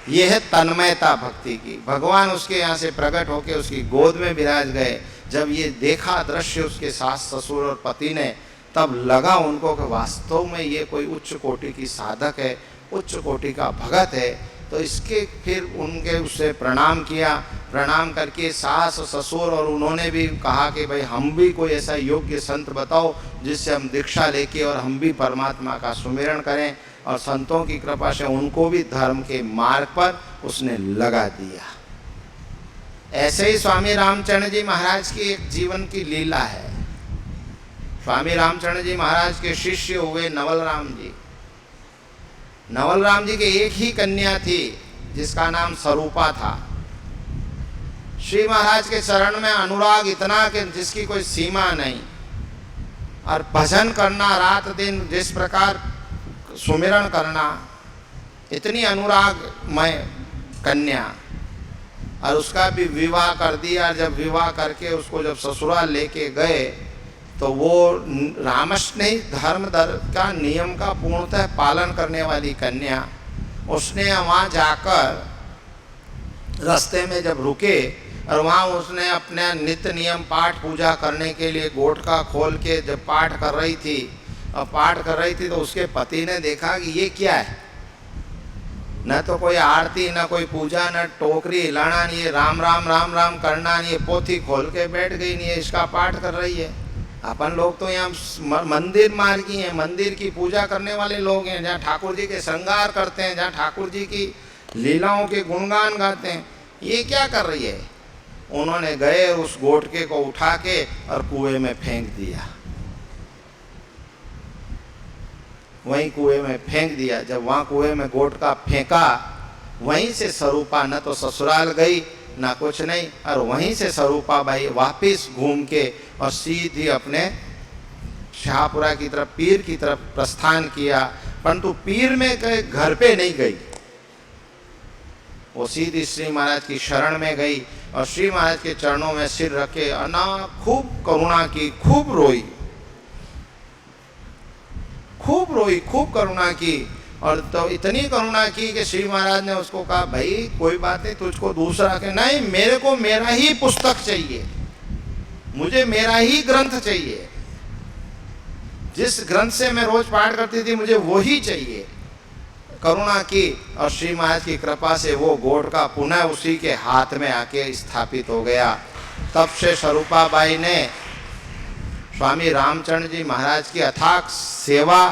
यह है तन्मयता भक्ति की। भगवान उसके यहाँ से प्रकट होके उसकी गोद में विराज गए। जब ये देखा दृश्य उसके सास ससुर और पति ने, तब लगा उनको कि वास्तव में ये कोई उच्च कोटि की साधक है, उच्च कोटि का भगत है। तो इसके फिर उनके उससे प्रणाम किया। प्रणाम करके सास ससुर और उन्होंने भी कहा कि भाई हम भी कोई ऐसा योग्य संत बताओ जिससे हम दीक्षा लेके और हम भी परमात्मा का सुमिरन करें। और संतों की कृपा से उनको भी धर्म के मार्ग पर उसने लगा दिया। ऐसे ही स्वामी रामचरण जी महाराज की एक जीवन की लीला है। स्वामी रामचरण जी महाराज के शिष्य हुए नवल राम जी। नवल राम जी के एक ही कन्या थी जिसका नाम स्वरूपा था। श्री महाराज के चरण में अनुराग इतना कि जिसकी कोई सीमा नहीं। और भजन करना रात दिन, जिस प्रकार सुमिरन करना, इतनी अनुरागमय कन्या, और उसका भी विवाह कर दिया। जब विवाह करके उसको जब ससुराल लेके गए तो वो रामस्नेही धर्म का नियम का पूर्णतः पालन करने वाली कन्या, उसने वहाँ जाकर रास्ते में जब रुके और वहाँ उसने अपने नित्य नियम पाठ पूजा करने के लिए गोटका खोल के जब पाठ कर रही थी और पाठ कर रही थी तो उसके पति ने देखा कि ये क्या है, न तो कोई आरती, न कोई पूजा, न टोकरी हिलाना, नहीं राम राम राम राम करना, नहीं पोथी खोल के बैठ गई, नहीं इसका पाठ कर रही है। अपन लोग तो यहाँ मंदिर मार्गी हैं, मंदिर की पूजा करने वाले लोग हैं, जहाँ ठाकुर जी के श्रृंगार करते हैं, जहाँ ठाकुर जी की लीलाओं के गुणगान गाते हैं। ये क्या कर रही है? उन्होंने गए उस गोटके को उठा के और कुएं में फेंक दिया, वहीं कुएं में फेंक दिया। जब वहाँ कुएं में गोटका फेंका, वहीं से स्वरूपा न तो ससुराल गई ना कुछ नहीं, और वहीं से स्वरूपा बाई वापिस घूम के और सीधी अपने शाहपुरा की तरफ, पीर की तरफ प्रस्थान किया। परंतु पीर में घर पे नहीं गई, वो सीधी श्री महाराज की शरण में गई और श्री महाराज के चरणों में सिर रखे अना खूब करुणा की, खूब रोई, खूब रोई, खूब करुणा की। और तो इतनी करुणा की कि श्री महाराज ने उसको कहा, भाई कोई बात नहीं, तुझको दूसरा के नहीं, मेरे को मेरा ही पुस्तक चाहिए, मुझे मेरा ही ग्रंथ चाहिए, जिस ग्रंथ से मैं रोज पाठ करती थी मुझे वो ही चाहिए। करुणा की और श्री महाराज की कृपा से वो गोटका पुनः उसी के हाथ में आके स्थापित हो गया। तब से स्वरूपा बाई ने स्वामी रामचंद्र जी महाराज की अथाक सेवा,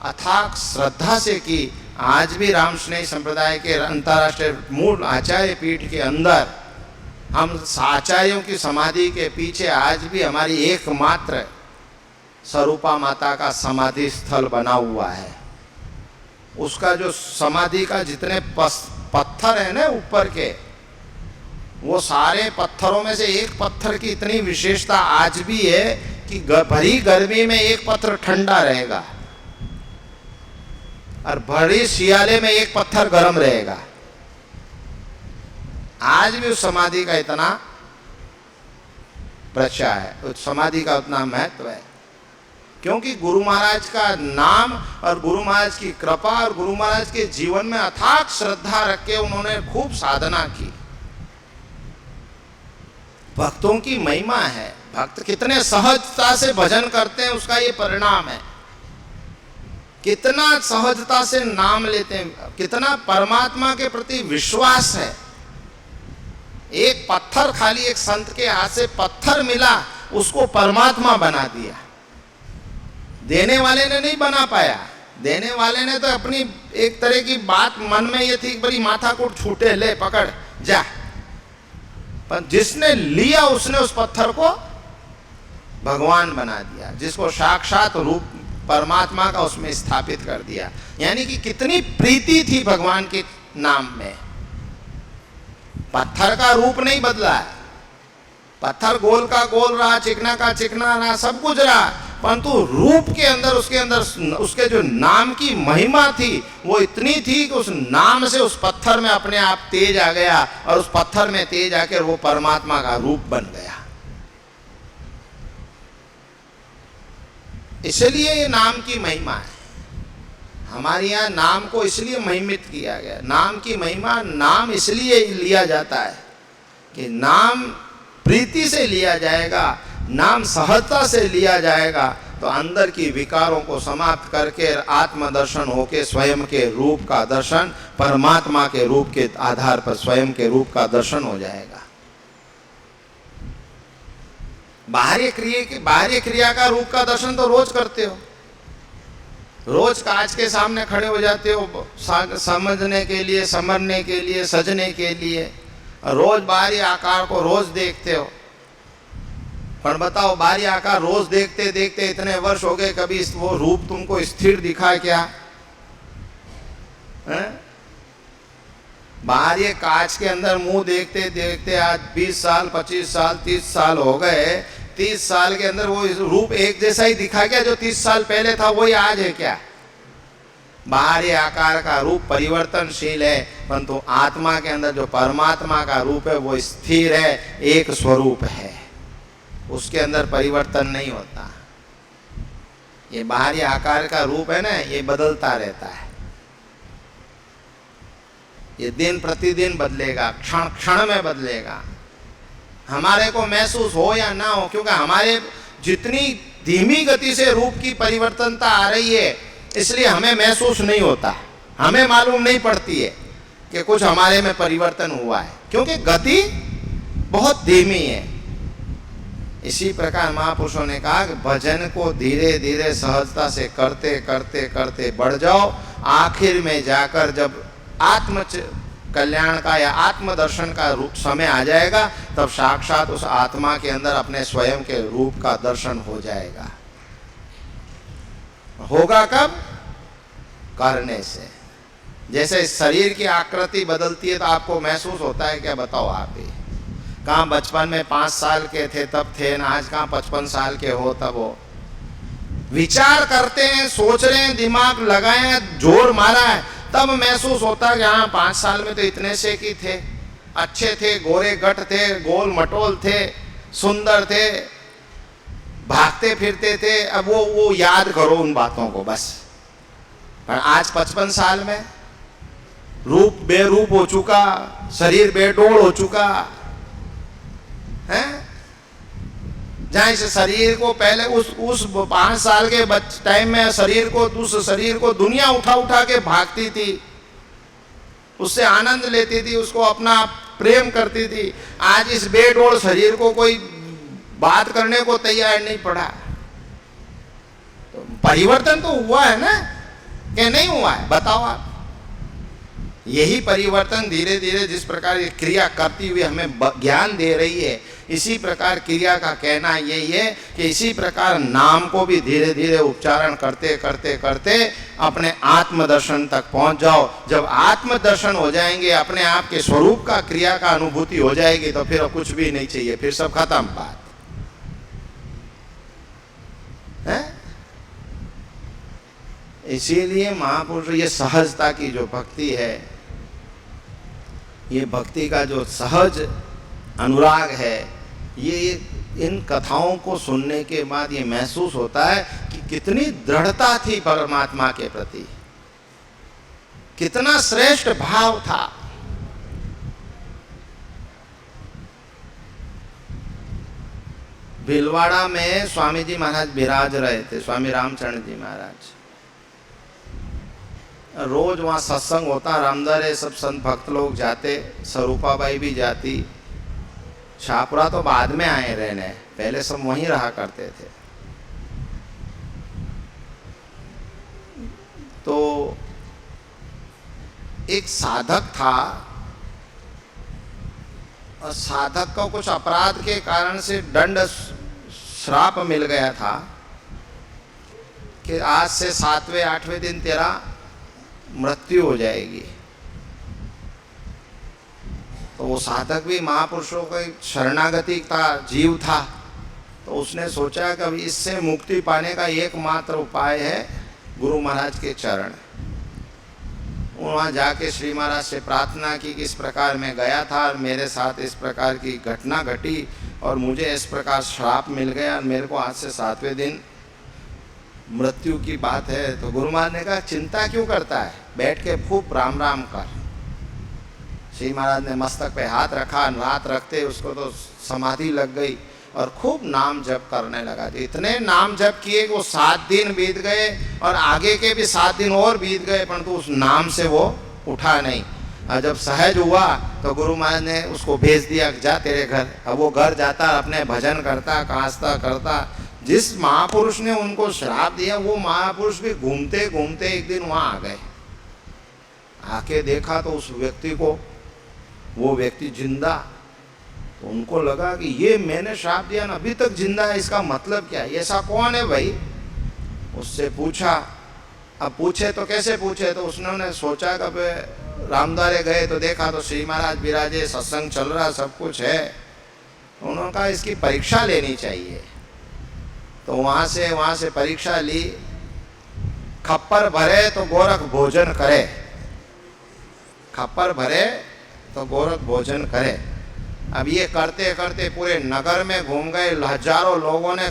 अथाक श्रद्धा से की। आज भी रामस्नेही संप्रदाय के अंतर्राष्ट्रीय मूल आचार्य पीठ के अंदर हम आचार्यों की समाधि के पीछे आज भी हमारी एकमात्र स्वरूपा माता का समाधि स्थल बना हुआ है। उसका जो समाधि का जितने पत्थर है ना ऊपर के, वो सारे पत्थरों में से एक पत्थर की इतनी विशेषता आज भी है कि भरी गर्मी में एक पत्थर ठंडा रहेगा और भरी शियाले में एक पत्थर गर्म रहेगा। आज भी उस समाधि का इतना प्रचा है, उस समाधि का उतना महत्व है, क्योंकि गुरु महाराज का नाम और गुरु महाराज की कृपा और गुरु महाराज के जीवन में अथाक श्रद्धा रख के उन्होंने खूब साधना की। भक्तों की महिमा है, भक्त कितने सहजता से भजन करते हैं उसका ये परिणाम है। कितना सहजता से नाम लेते हैं, कितना परमात्मा के प्रति विश्वास है। एक पत्थर, खाली एक संत के हाथ से पत्थर मिला, उसको परमात्मा बना दिया। देने वाले ने नहीं बना पाया, देने वाले ने तो अपनी एक तरह की बात मन में ये थी, बड़ी माथा को छूटे, ले पकड़ जा। पर जिसने लिया उसने उस पत्थर को भगवान बना दिया, जिसको साक्षात रूप परमात्मा का उसमें स्थापित कर दिया। यानी कि कितनी प्रीति थी भगवान के नाम में। पत्थर का रूप नहीं बदला है, पत्थर गोल का गोल रहा, चिकना का चिकना रहा, सब कुछ रहा, परंतु रूप के अंदर उसके जो नाम की महिमा थी वो इतनी थी कि उस नाम से उस पत्थर में अपने आप तेज आ गया और उस पत्थर में तेज आकर वो परमात्मा का रूप बन गया। इसलिए ये नाम की महिमा है। हमारे यहाँ नाम को इसलिए महिमित किया गया। नाम की महिमा, नाम इसलिए लिया जाता है कि नाम प्रीति से लिया जाएगा, नाम सहजता से लिया जाएगा तो अंदर की विकारों को समाप्त करके आत्मदर्शन होके स्वयं के रूप का दर्शन, परमात्मा के रूप के आधार पर स्वयं के रूप का दर्शन हो जाएगा। बाहरी क्रिया का रूप का दर्शन तो रोज करते हो, रोज कांच के सामने खड़े हो जाते हो समझने के लिए, समरने के लिए, सजने के लिए, रोज बाहरी आकार को रोज देखते हो। पर बताओ, बाहरी आकार रोज देखते देखते इतने वर्ष हो गए, कभी वो रूप तुमको स्थिर दिखा क्या? बाहर ये कांच के अंदर मुंह देखते देखते आज 20 साल, 25 साल, 30 साल हो गए। 30 साल के अंदर वो रूप एक जैसा ही दिखा क्या? जो 30 साल पहले था वही आज है क्या? बाहरी आकार का रूप परिवर्तनशील है, परंतु आत्मा के अंदर जो परमात्मा का रूप है वो स्थिर है, एक स्वरूप है, उसके अंदर परिवर्तन नहीं होता। ये बाहरी आकार का रूप है ना, ये बदलता रहता है, ये दिन प्रतिदिन बदलेगा, क्षण क्षण में बदलेगा। हमारे को महसूस हो या ना हो, क्योंकि हमारे जितनी धीमी गति से रूप की परिवर्तनता आ रही है, इसलिए हमें महसूस नहीं होता, हमें मालूम नहीं पड़ती है कि कुछ हमारे में परिवर्तन हुआ है, क्योंकि गति बहुत धीमी है। इसी प्रकार महापुरुषों ने कहा कि भजन को धीरे धीरे सहजता से करते करते करते बढ़ जाओ, आखिर में जाकर जब आत्म कल्याण का या आत्मदर्शन का रूप समय आ जाएगा, तब साक्षात उस आत्मा के अंदर अपने स्वयं के रूप का दर्शन हो जाएगा। होगा कब? करने से। जैसे शरीर की आकृति बदलती है तो आपको महसूस होता है क्या? बताओ आप ही। कहाँ बचपन में 5 साल के थे तब थे ना, आज कहाँ 55 साल के हो तब हो। विचार करते हैं, सोच रहे हैं, दिमाग लगाए हैं, जोर मारा है, तब महसूस होता है कि हाँ 5 साल में तो इतने से की थे, अच्छे थे, गोरे गठ थे, गोल मटोल थे, सुंदर थे, भागते फिरते थे। अब वो याद करो उन बातों को बस। पर आज 55 साल में रूप बेरूप हो चुका, शरीर बेडोल हो चुका है। जहाँ इस शरीर को पहले उस 5 साल के टाइम में शरीर को दुनिया उठा उठा के भागती थी, उससे आनंद लेती थी, उसको अपना प्रेम करती थी। आज इस बेडोल शरीर को कोई बात करने को तैयार नहीं पड़ा। तो परिवर्तन तो हुआ है ना, कि नहीं हुआ है? बताओ आप। यही परिवर्तन धीरे धीरे जिस प्रकार ये क्रिया करती हुई हमें ज्ञान दे रही है, इसी प्रकार क्रिया का कहना यही है कि इसी प्रकार नाम को भी धीरे धीरे उच्चारण करते करते करते अपने आत्मदर्शन तक पहुंच जाओ। जब आत्मदर्शन हो जाएंगे, अपने आप के स्वरूप का क्रिया का अनुभूति हो जाएगी, तो फिर कुछ भी नहीं चाहिए, फिर सब खत्म बात है। इसीलिए महापुरुष ये सहजता की जो भक्ति है, ये भक्ति का जो सहज अनुराग है, ये इन कथाओं को सुनने के बाद ये महसूस होता है कि कितनी दृढ़ता थी परमात्मा के प्रति, कितना श्रेष्ठ भाव था। भीलवाड़ा में स्वामी जी महाराज विराज रहे थे, स्वामी रामचरण जी महाराज। रोज वहाँ सत्संग होता, रामदारे सब संत भक्त लोग जाते, स्वरूपाबाई भी जाती। शाहपुरा तो बाद में आए रहने, पहले सब वहीं रहा करते थे। तो एक साधक था, और साधक को कुछ अपराध के कारण से दंड श्राप मिल गया था कि आज से 7वें 8वें दिन तेरा मृत्यु हो जाएगी। तो वो साधक भी महापुरुषों का शरणागति का जीव था, तो उसने सोचा कि अब इससे मुक्ति पाने का एकमात्र उपाय है गुरु महाराज के चरण। वहाँ जाके श्री महाराज से प्रार्थना की कि इस प्रकार मैं गया था और मेरे साथ इस प्रकार की घटना घटी और मुझे इस प्रकार श्राप मिल गया और मेरे को आज से 7वें दिन मृत्यु की बात है। तो गुरु महाराज ने कहा चिंता क्यों करता है, बैठ के खूब राम राम कर। श्री महाराज ने मस्तक पे हाथ रखा, हाथ रखते उसको तो समाधि लग गई और खूब नाम जप करने लगा। तो इतने नाम जप किए कि वो 7 दिन बीत गए और आगे के भी 7 दिन और बीत गए, परंतु उस नाम से वो उठा नहीं। और जब सहज हुआ तो गुरु महाराज ने उसको भेज दिया, जा तेरे घर। अब वो घर जाता, अपने भजन करता, कांसता करता। जिस महापुरुष ने उनको श्राप दिया, वो महापुरुष भी घूमते घूमते एक दिन वहाँ आ गए। आके देखा तो उस व्यक्ति को, वो व्यक्ति जिंदा। तो उनको लगा कि ये मैंने श्राप दिया ना, अभी तक जिंदा है, इसका मतलब क्या है, ऐसा कौन है भाई? उससे पूछा। अब पूछे तो कैसे पूछे, तो उसने सोचा कि रामद्वारे गए तो देखा तो श्री महाराज विराजे, सत्संग चल रहा, सब कुछ है। तो उन्होंने कहा इसकी परीक्षा लेनी चाहिए। तो वहाँ से परीक्षा ली खप्पर भरे तो गोरख भोजन करे, खप्पर भरे तो गोरख भोजन करे। अब ये करते करते पूरे नगर में घूम गए, हजारों लोगों ने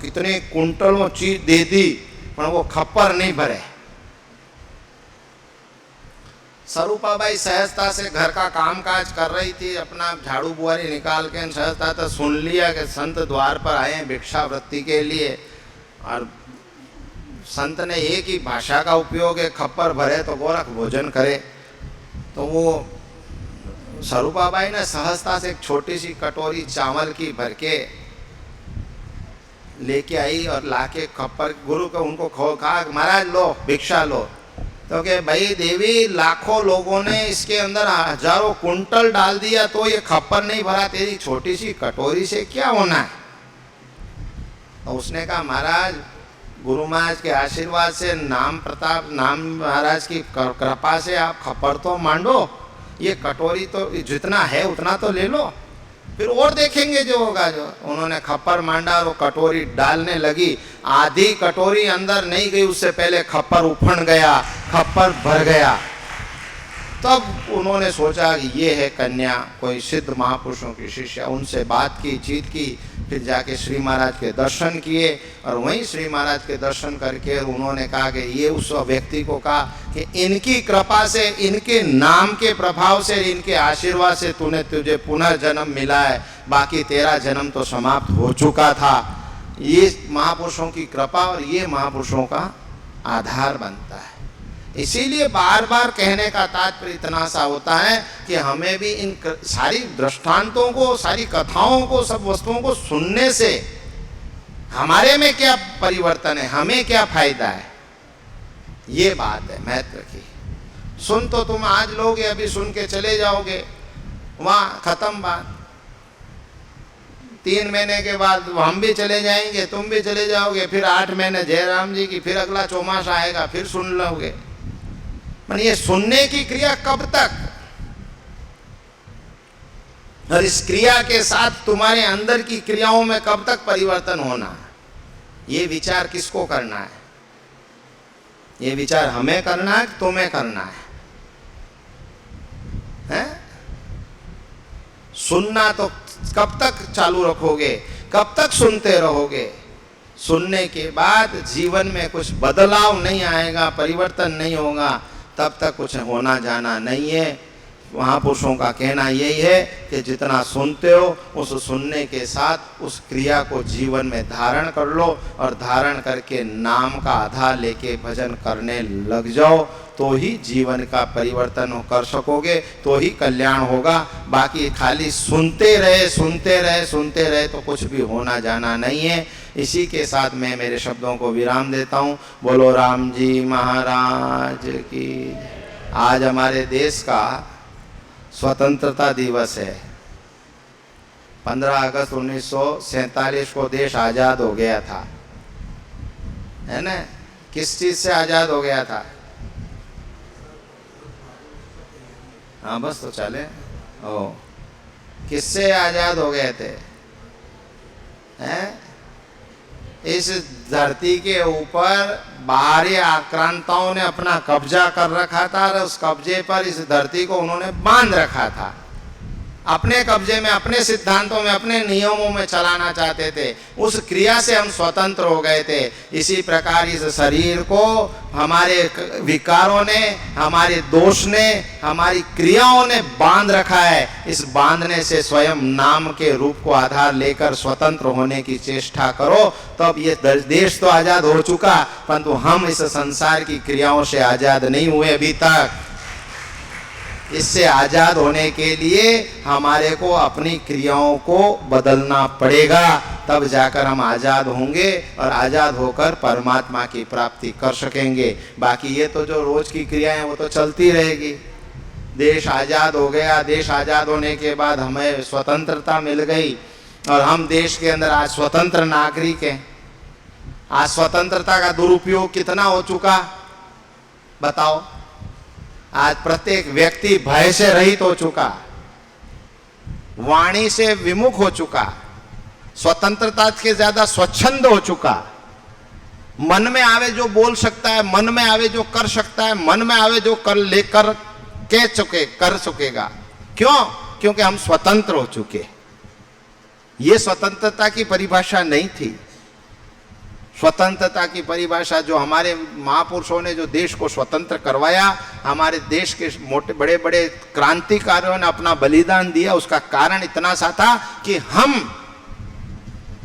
कितने कुंटलों चीज दे दी, पर वो खप्पर नहीं भरे। स्वरूपाबाई सहजता से घर का कामकाज कर रही थी, अपना झाड़ू बुआरी निकाल के सहजता तो सुन लिया कि संत द्वार पर आए हैं भिक्षावृत्ति के लिए, और संत ने एक ही भाषा का उपयोग है, खप्पर भरे तो गोरख भोजन करे। तो वो स्वरूपाबाई ने सहजता से एक छोटी सी कटोरी चावल की भर के लेके आई और लाके खप्पर गुरु को उनको कहा महाराज लो भिक्षा लो। तो कि भाई देवी लाखों लोगों ने इसके अंदर हजारों कुंटल डाल दिया तो ये खप्पर नहीं भरा, तेरी छोटी सी कटोरी से क्या होना है। तो उसने कहा महाराज गुरु महाराज के आशीर्वाद से, नाम प्रताप नाम महाराज की कृपा से आप खप्पर तो मांडो, ये कटोरी तो जितना है उतना तो ले लो, फिर और देखेंगे जो होगा जो। उन्होंने खप्पर मांडा और वो कटोरी डालने लगी, आधी कटोरी अंदर नहीं गई उससे पहले खप्पर उफड़ गया, खप्पर भर गया। तब उन्होंने सोचा कि ये है कन्या, कोई सिद्ध महापुरुषों की शिष्या। उनसे बात की, चीत की, फिर जाके श्री महाराज के दर्शन किए और वहीं श्री महाराज के दर्शन करके उन्होंने कहा कि ये उस व्यक्ति को कहा कि इनकी कृपा से, इनके नाम के प्रभाव से, इनके आशीर्वाद से तुझे पुनर्जन्म मिला है, बाकी तेरा जन्म तो समाप्त हो चुका था। ये महापुरुषों की कृपा और ये महापुरुषों का आधार बनता है। इसीलिए बार बार कहने का तात्पर्य इतना सा होता है कि हमें भी इन सारी दृष्टांतों को, सारी कथाओं को, सब वस्तुओं को सुनने से हमारे में क्या परिवर्तन है, हमें क्या फायदा है, ये बात है महत्व की। सुन तो तुम आज लोगे, अभी सुन के चले जाओगे, वहाँ खत्म बात। 3 महीने के बाद हम भी चले जाएंगे, तुम भी चले जाओगे, फिर 8 महीने जयराम जी की, फिर अगला चौमासा आएगा, फिर सुन लोगे। पर ये सुनने की क्रिया कब तक, और इस क्रिया के साथ तुम्हारे अंदर की क्रियाओं में कब तक परिवर्तन होना, ये विचार किसको करना है? ये विचार हमें करना है कि तुम्हें करना है? सुनना तो कब तक चालू रखोगे, कब तक सुनते रहोगे? सुनने के बाद जीवन में कुछ बदलाव नहीं आएगा, परिवर्तन नहीं होगा, तब तक कुछ होना जाना नहीं है। महापुरुषों का कहना यही है कि जितना सुनते हो उस सुनने के साथ उस क्रिया को जीवन में धारण कर लो, और धारण करके नाम का आधार लेके भजन करने लग जाओ, तो ही जीवन का परिवर्तन कर सकोगे, तो ही कल्याण होगा। बाकी खाली सुनते रहे तो कुछ भी होना जाना नहीं है। इसी के साथ मैं मेरे शब्दों को विराम देता हूँ। बोलो राम जी महाराज की। आज हमारे देश का स्वतंत्रता दिवस है। 15 अगस्त 1947 को देश आज़ाद हो गया था, है ना? किस चीज़ से आज़ाद हो गया था? हाँ बस तो चले। ओ किससे आज़ाद हो गए थे? हैं? इस धरती के ऊपर बाहरी आक्रांताओं ने अपना कब्जा कर रखा था, और उस कब्जे पर इस धरती को उन्होंने बांध रखा था। अपने कब्जे में, अपने सिद्धांतों में, अपने नियमों में चलाना चाहते थे। उस क्रिया से हम स्वतंत्र हो गए थे। इसी प्रकार इस शरीर को हमारे विकारों ने, हमारे दोष ने, हमारी क्रियाओं ने बांध रखा है। इस बांधने से स्वयं नाम के रूप को आधार लेकर स्वतंत्र होने की चेष्टा करो, तब ये देश तो आज़ाद हो चुका, परंतु हम इस संसार की क्रियाओं से आज़ाद नहीं हुए अभी तक। इससे आज़ाद होने के लिए हमारे को अपनी क्रियाओं को बदलना पड़ेगा, तब जाकर हम आज़ाद होंगे और आज़ाद होकर परमात्मा की प्राप्ति कर सकेंगे। बाकी ये तो जो रोज की क्रियाएं वो तो चलती रहेगी। देश आज़ाद हो गया, देश आज़ाद होने के बाद हमें स्वतंत्रता मिल गई और हम देश के अंदर आज स्वतंत्र नागरिक हैं। आज स्वतंत्रता का दुरुपयोग कितना हो चुका बताओ। आज प्रत्येक व्यक्ति भय से रहित हो चुका, वाणी से विमुख हो चुका, स्वतंत्रता के ज्यादा स्वच्छंद हो चुका, मन में आवे जो बोल सकता है, मन में आवे जो कर सकता है, मन में आवे जो कर लेकर कर चुकेगा। क्यों? क्योंकि हम स्वतंत्र हो चुके। ये स्वतंत्रता की परिभाषा नहीं थी। स्वतंत्रता की परिभाषा जो हमारे महापुरुषों ने जो देश को स्वतंत्र करवाया, हमारे देश के मोटे बड़े बड़े क्रांतिकारियों ने अपना बलिदान दिया, उसका कारण इतना सा था कि हम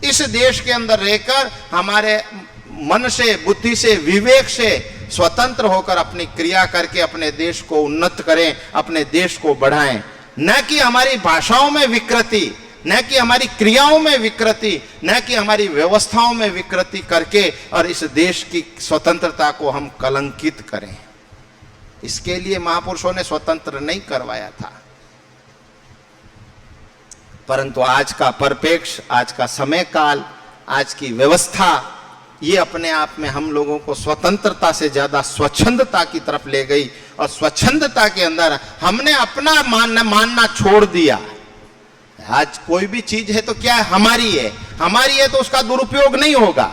इस देश के अंदर रहकर हमारे मन से, बुद्धि से, विवेक से स्वतंत्र होकर अपनी क्रिया करके अपने देश को उन्नत करें, अपने देश को बढ़ाएं। न कि हमारी भाषाओं में विकृति, न कि हमारी क्रियाओं में विकृति, न कि हमारी व्यवस्थाओं में विकृति करके और इस देश की स्वतंत्रता को हम कलंकित करें। इसके लिए महापुरुषों ने स्वतंत्र नहीं करवाया था। परंतु आज का परिप्रेक्ष्य, आज का समय काल, आज की व्यवस्था, ये अपने आप में हम लोगों को स्वतंत्रता से ज्यादा स्वच्छंदता की तरफ ले गई। और स्वच्छंदता के अंदर हमने अपना मानना छोड़ दिया। आज कोई भी चीज है तो क्या है? हमारी है, हमारी है तो उसका दुरुपयोग नहीं होगा।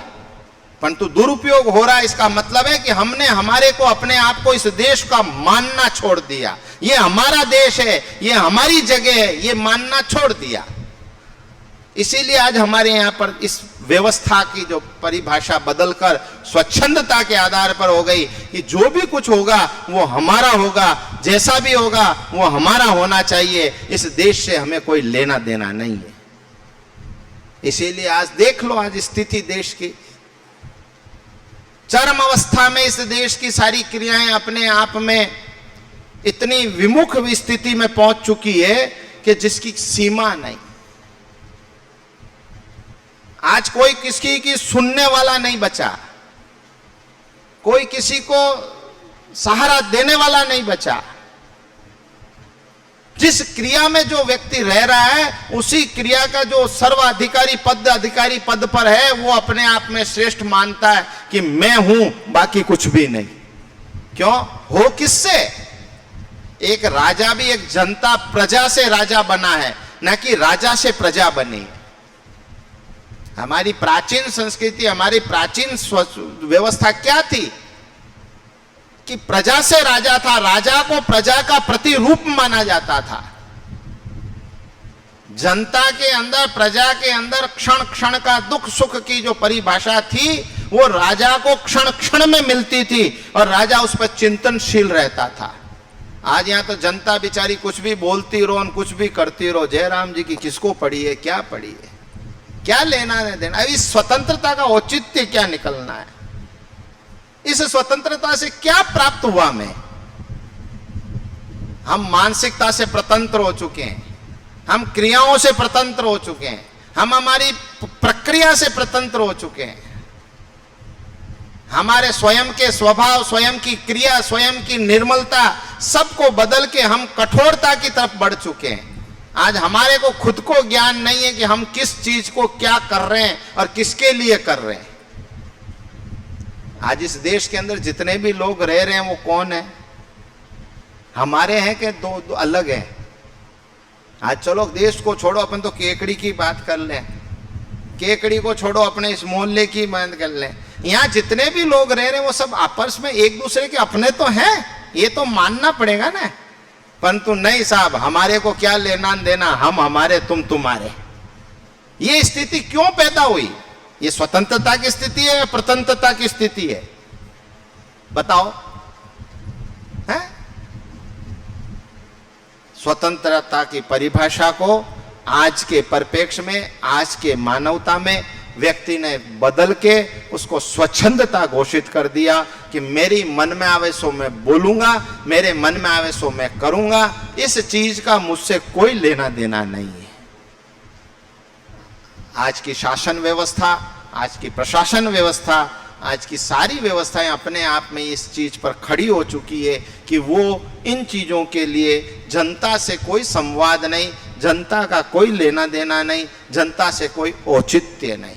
परंतु दुरुपयोग हो रहा है, इसका मतलब है कि हमने हमारे को, अपने आप को, इस देश का मानना छोड़ दिया। ये हमारा देश है, ये हमारी जगह है, ये मानना छोड़ दिया। इसीलिए आज हमारे यहाँ पर इस व्यवस्था की जो परिभाषा बदलकर स्वच्छंदता के आधार पर हो गई कि जो भी कुछ होगा वो हमारा होगा, जैसा भी होगा वो हमारा होना चाहिए, इस देश से हमें कोई लेना देना नहीं है। इसीलिए आज देख लो, आज स्थिति देश की चरम अवस्था में, इस देश की सारी क्रियाएं अपने आप में इतनी विमुख स्थिति में पहुंच चुकी है कि जिसकी सीमा नहीं। आज कोई किसी की सुनने वाला नहीं बचा, कोई किसी को सहारा देने वाला नहीं बचा। जिस क्रिया में जो व्यक्ति रह रहा है, उसी क्रिया का जो सर्वाधिकारी अधिकारी पद पर है, वो अपने आप में श्रेष्ठ मानता है कि मैं हूं, बाकी कुछ भी नहीं। क्यों? हो किससे? एक राजा भी एक जनता, प्रजा से राजा बना है, न कि राजा से प्रजा बनी। हमारी प्राचीन संस्कृति, हमारी प्राचीन व्यवस्था क्या थी कि प्रजा से राजा था, राजा को प्रजा का प्रतिरूप माना जाता था। जनता के अंदर, प्रजा के अंदर क्षण क्षण का दुख सुख की जो परिभाषा थी, वो राजा को क्षण क्षण में मिलती थी और राजा उस पर चिंतनशील रहता था। आज यहां तो जनता बेचारी कुछ भी बोलती रहो, कुछ भी करती रहो। जयराम जी की किसको पड़ी है, क्या पड़ी है, क्या लेना है देना? अब इस स्वतंत्रता का औचित्य क्या निकलना है? इस स्वतंत्रता से क्या प्राप्त हुआ? में हम मानसिकता से स्वतंत्र हो चुके हैं, हम क्रियाओं से स्वतंत्र हो चुके हैं, हम हमारी प्रक्रिया से स्वतंत्र हो चुके हैं। हमारे स्वयं के स्वभाव, स्वयं की क्रिया, स्वयं की निर्मलता, सबको बदल के हम कठोरता की तरफ बढ़ चुके हैं। आज हमारे को खुद को ज्ञान नहीं है कि हम किस चीज को क्या कर रहे हैं और किसके लिए कर रहे हैं। आज इस देश के अंदर जितने भी लोग रह रहे हैं वो कौन है? हमारे हैं कि दो अलग हैं? आज चलो देश को छोड़ो, अपन तो केकड़ी की बात कर लें, केकड़ी को छोड़ो, अपने इस मोहल्ले की बात कर लें। यहाँ जितने भी लोग रह रहे हैं वो सब आपस में एक दूसरे के अपने तो हैं, ये तो मानना पड़ेगा ना। परंतु नहीं साहब, हमारे को क्या लेना देना, हम हमारे तुम तुम्हारे। ये स्थिति क्यों पैदा हुई? ये स्वतंत्रता की स्थिति है या प्रतंत्रता की स्थिति है? बताओ। है? स्वतंत्रता की परिभाषा को आज के परिप्रेक्ष्य में, आज के मानवता में व्यक्ति ने बदल के उसको स्वच्छंदता घोषित कर दिया कि मेरी मन में आवे सो मैं बोलूंगा, मेरे मन में आवे सो मैं करूंगा। इस चीज का मुझसे कोई लेना देना नहीं है। आज की शासन व्यवस्था, आज की प्रशासन व्यवस्था, आज की सारी व्यवस्थाएं अपने आप में इस चीज पर खड़ी हो चुकी है कि वो इन चीजों के लिए जनता से कोई संवाद नहीं, जनता का कोई लेना देना नहीं, जनता से कोई औचित्य नहीं।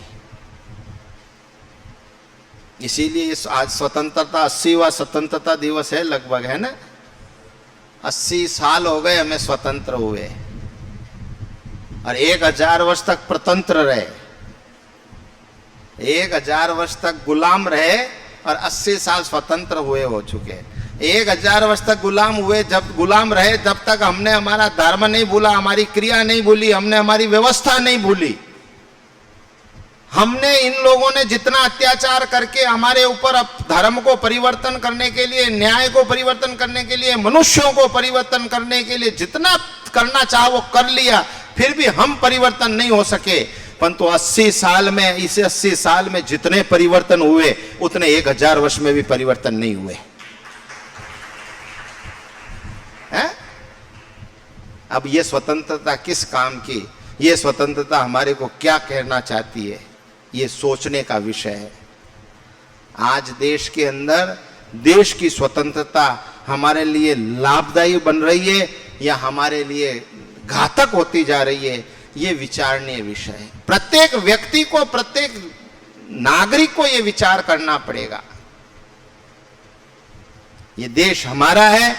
इसीलिए इस आज स्वतंत्रता 80वां स्वतंत्रता दिवस है लगभग, है ना? 80 साल हो गए हमें स्वतंत्र हुए और 1000 वर्ष तक प्रतंत्र रहे। 1000 वर्ष तक गुलाम रहे और 80 साल स्वतंत्र हुए हो चुके। 1000 वर्ष तक गुलाम हुए, जब गुलाम रहे जब तक हमने हमारा धर्म नहीं भूला, हमारी क्रिया नहीं भूली, हमने हमारी व्यवस्था नहीं भूली। हमने इन लोगों ने जितना अत्याचार करके हमारे ऊपर धर्म को परिवर्तन करने के लिए, न्याय को परिवर्तन करने के लिए, मनुष्यों को परिवर्तन करने के लिए जितना करना चाहा वो कर लिया, फिर भी हम परिवर्तन नहीं हो सके। परंतु 80 साल में, इस 80 साल में जितने परिवर्तन हुए उतने 1000 वर्ष में भी परिवर्तन नहीं हुए हैं? अब ये स्वतंत्रता किस काम की, ये स्वतंत्रता हमारे को क्या कहना चाहती है, ये सोचने का विषय है। आज देश के अंदर देश की स्वतंत्रता हमारे लिए लाभदायी बन रही है या हमारे लिए घातक होती जा रही है, ये विचारणीय विषय है। प्रत्येक व्यक्ति को, प्रत्येक नागरिक को ये विचार करना पड़ेगा। ये देश हमारा है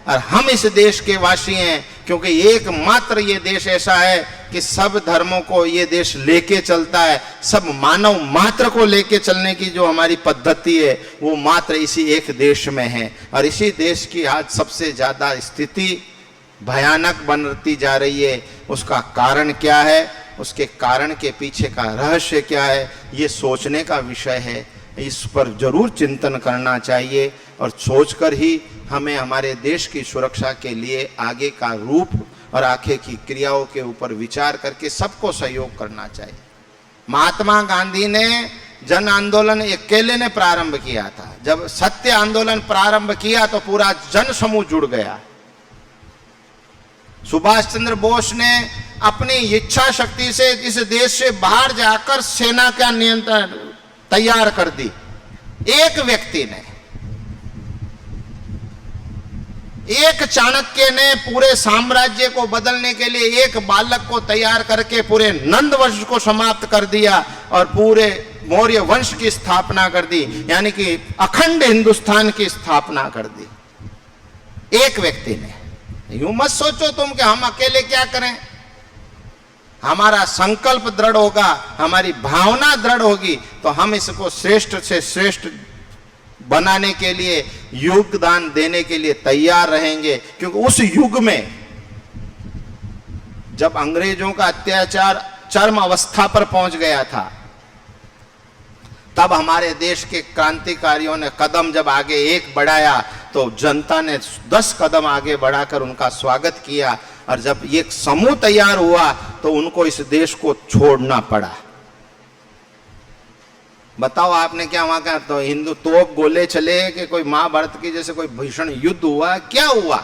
और हम इस देश के वासी हैं, क्योंकि एकमात्र ये देश ऐसा है कि सब धर्मों को ये देश लेके चलता है। सब मानव मात्र को लेके चलने की जो हमारी पद्धति है वो मात्र इसी एक देश में है। और इसी देश की आज सबसे ज्यादा स्थिति भयानक बनती जा रही है। उसका कारण क्या है, उसके कारण के पीछे का रहस्य क्या है, ये सोचने का विषय है। इस पर जरूर चिंतन करना चाहिए और सोचकर ही हमें हमारे देश की सुरक्षा के लिए आगे का रूप और आगे की क्रियाओं के ऊपर विचार करके सबको सहयोग करना चाहिए। महात्मा गांधी ने जन आंदोलन अकेले ने प्रारंभ किया था। जब सत्य आंदोलन प्रारंभ किया तो पूरा जन समूह जुड़ गया। सुभाष चंद्र बोस ने अपनी इच्छा शक्ति से इस देश से बाहर जाकर सेना का नियंत्रण तैयार कर दी। एक व्यक्ति ने, एक चाणक्य ने पूरे साम्राज्य को बदलने के लिए एक बालक को तैयार करके पूरे नंद वंश को समाप्त कर दिया और पूरे मौर्य वंश की स्थापना कर दी, यानी कि अखंड हिंदुस्तान की स्थापना कर दी एक व्यक्ति ने। यूं मत सोचो तुम कि हम अकेले क्या करें। हमारा संकल्प दृढ़ होगा, हमारी भावना दृढ़ होगी तो हम इसको श्रेष्ठ से श्रेष्ठ बनाने के लिए, योगदान देने के लिए तैयार रहेंगे। क्योंकि उस युग में जब अंग्रेजों का अत्याचार चरम अवस्था पर पहुंच गया था, तब हमारे देश के क्रांतिकारियों ने कदम जब आगे एक बढ़ाया तो जनता ने 10 कदम आगे बढ़ाकर उनका स्वागत किया। और जब एक समूह तैयार हुआ तो उनको इस देश को छोड़ना पड़ा। बताओ आपने क्या वहां का तो हिंदू तोप गोले चले कि कोई महाभारत की जैसे कोई भीषण युद्ध हुआ, क्या हुआ?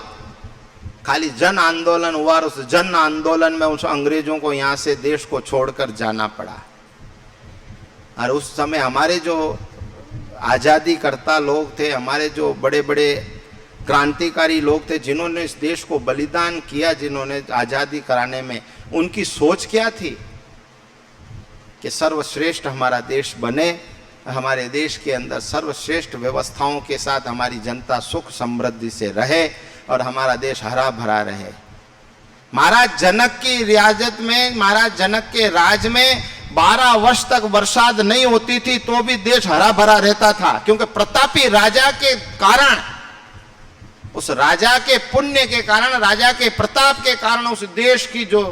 खाली जन आंदोलन हुआ और उस जन आंदोलन में उस अंग्रेजों को यहां से देश को छोड़कर जाना पड़ा। और उस समय हमारे जो आजादी करता लोग थे, हमारे जो बड़े बड़े क्रांतिकारी लोग थे जिन्होंने इस देश को बलिदान किया, जिन्होंने आजादी कराने में, उनकी सोच क्या थी कि सर्वश्रेष्ठ हमारा देश बने, हमारे देश के अंदर सर्वश्रेष्ठ व्यवस्थाओं के साथ हमारी जनता सुख समृद्धि से रहे और हमारा देश हरा भरा रहे। महाराज जनक की रियासत में, महाराज जनक के राज में 12 वर्ष तक बरसात नहीं होती थी तो भी देश हरा भरा रहता था, क्योंकि प्रतापी राजा के कारण, उस राजा के पुण्य के कारण, राजा के प्रताप के कारण उस देश की जो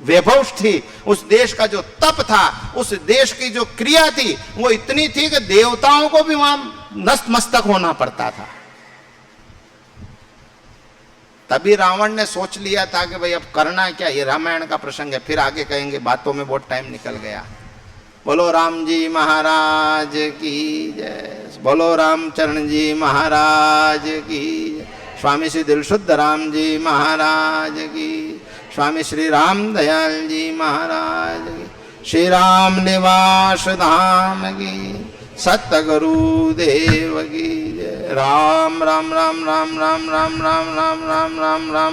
वैभव थी, उस देश का जो तप था, उस देश की जो क्रिया थी वो इतनी थी कि देवताओं को भी वहां नतमस्तक होना पड़ता था। तभी रावण ने सोच लिया था कि भाई अब करना क्या। ये रामायण का प्रसंग है, फिर आगे कहेंगे, बातों में बहुत टाइम निकल गया। बोलो राम जी महाराज की जय, बोलो रामचरण जी महाराज की जय, स्वामी श्री दिलशुद्ध राम जी महाराज की, स्वामी श्री राम दयाल जी महाराज की, श्री राम निवास धाम की, सतगुरु देव की जय। राम राम राम राम राम राम राम राम राम राम राम।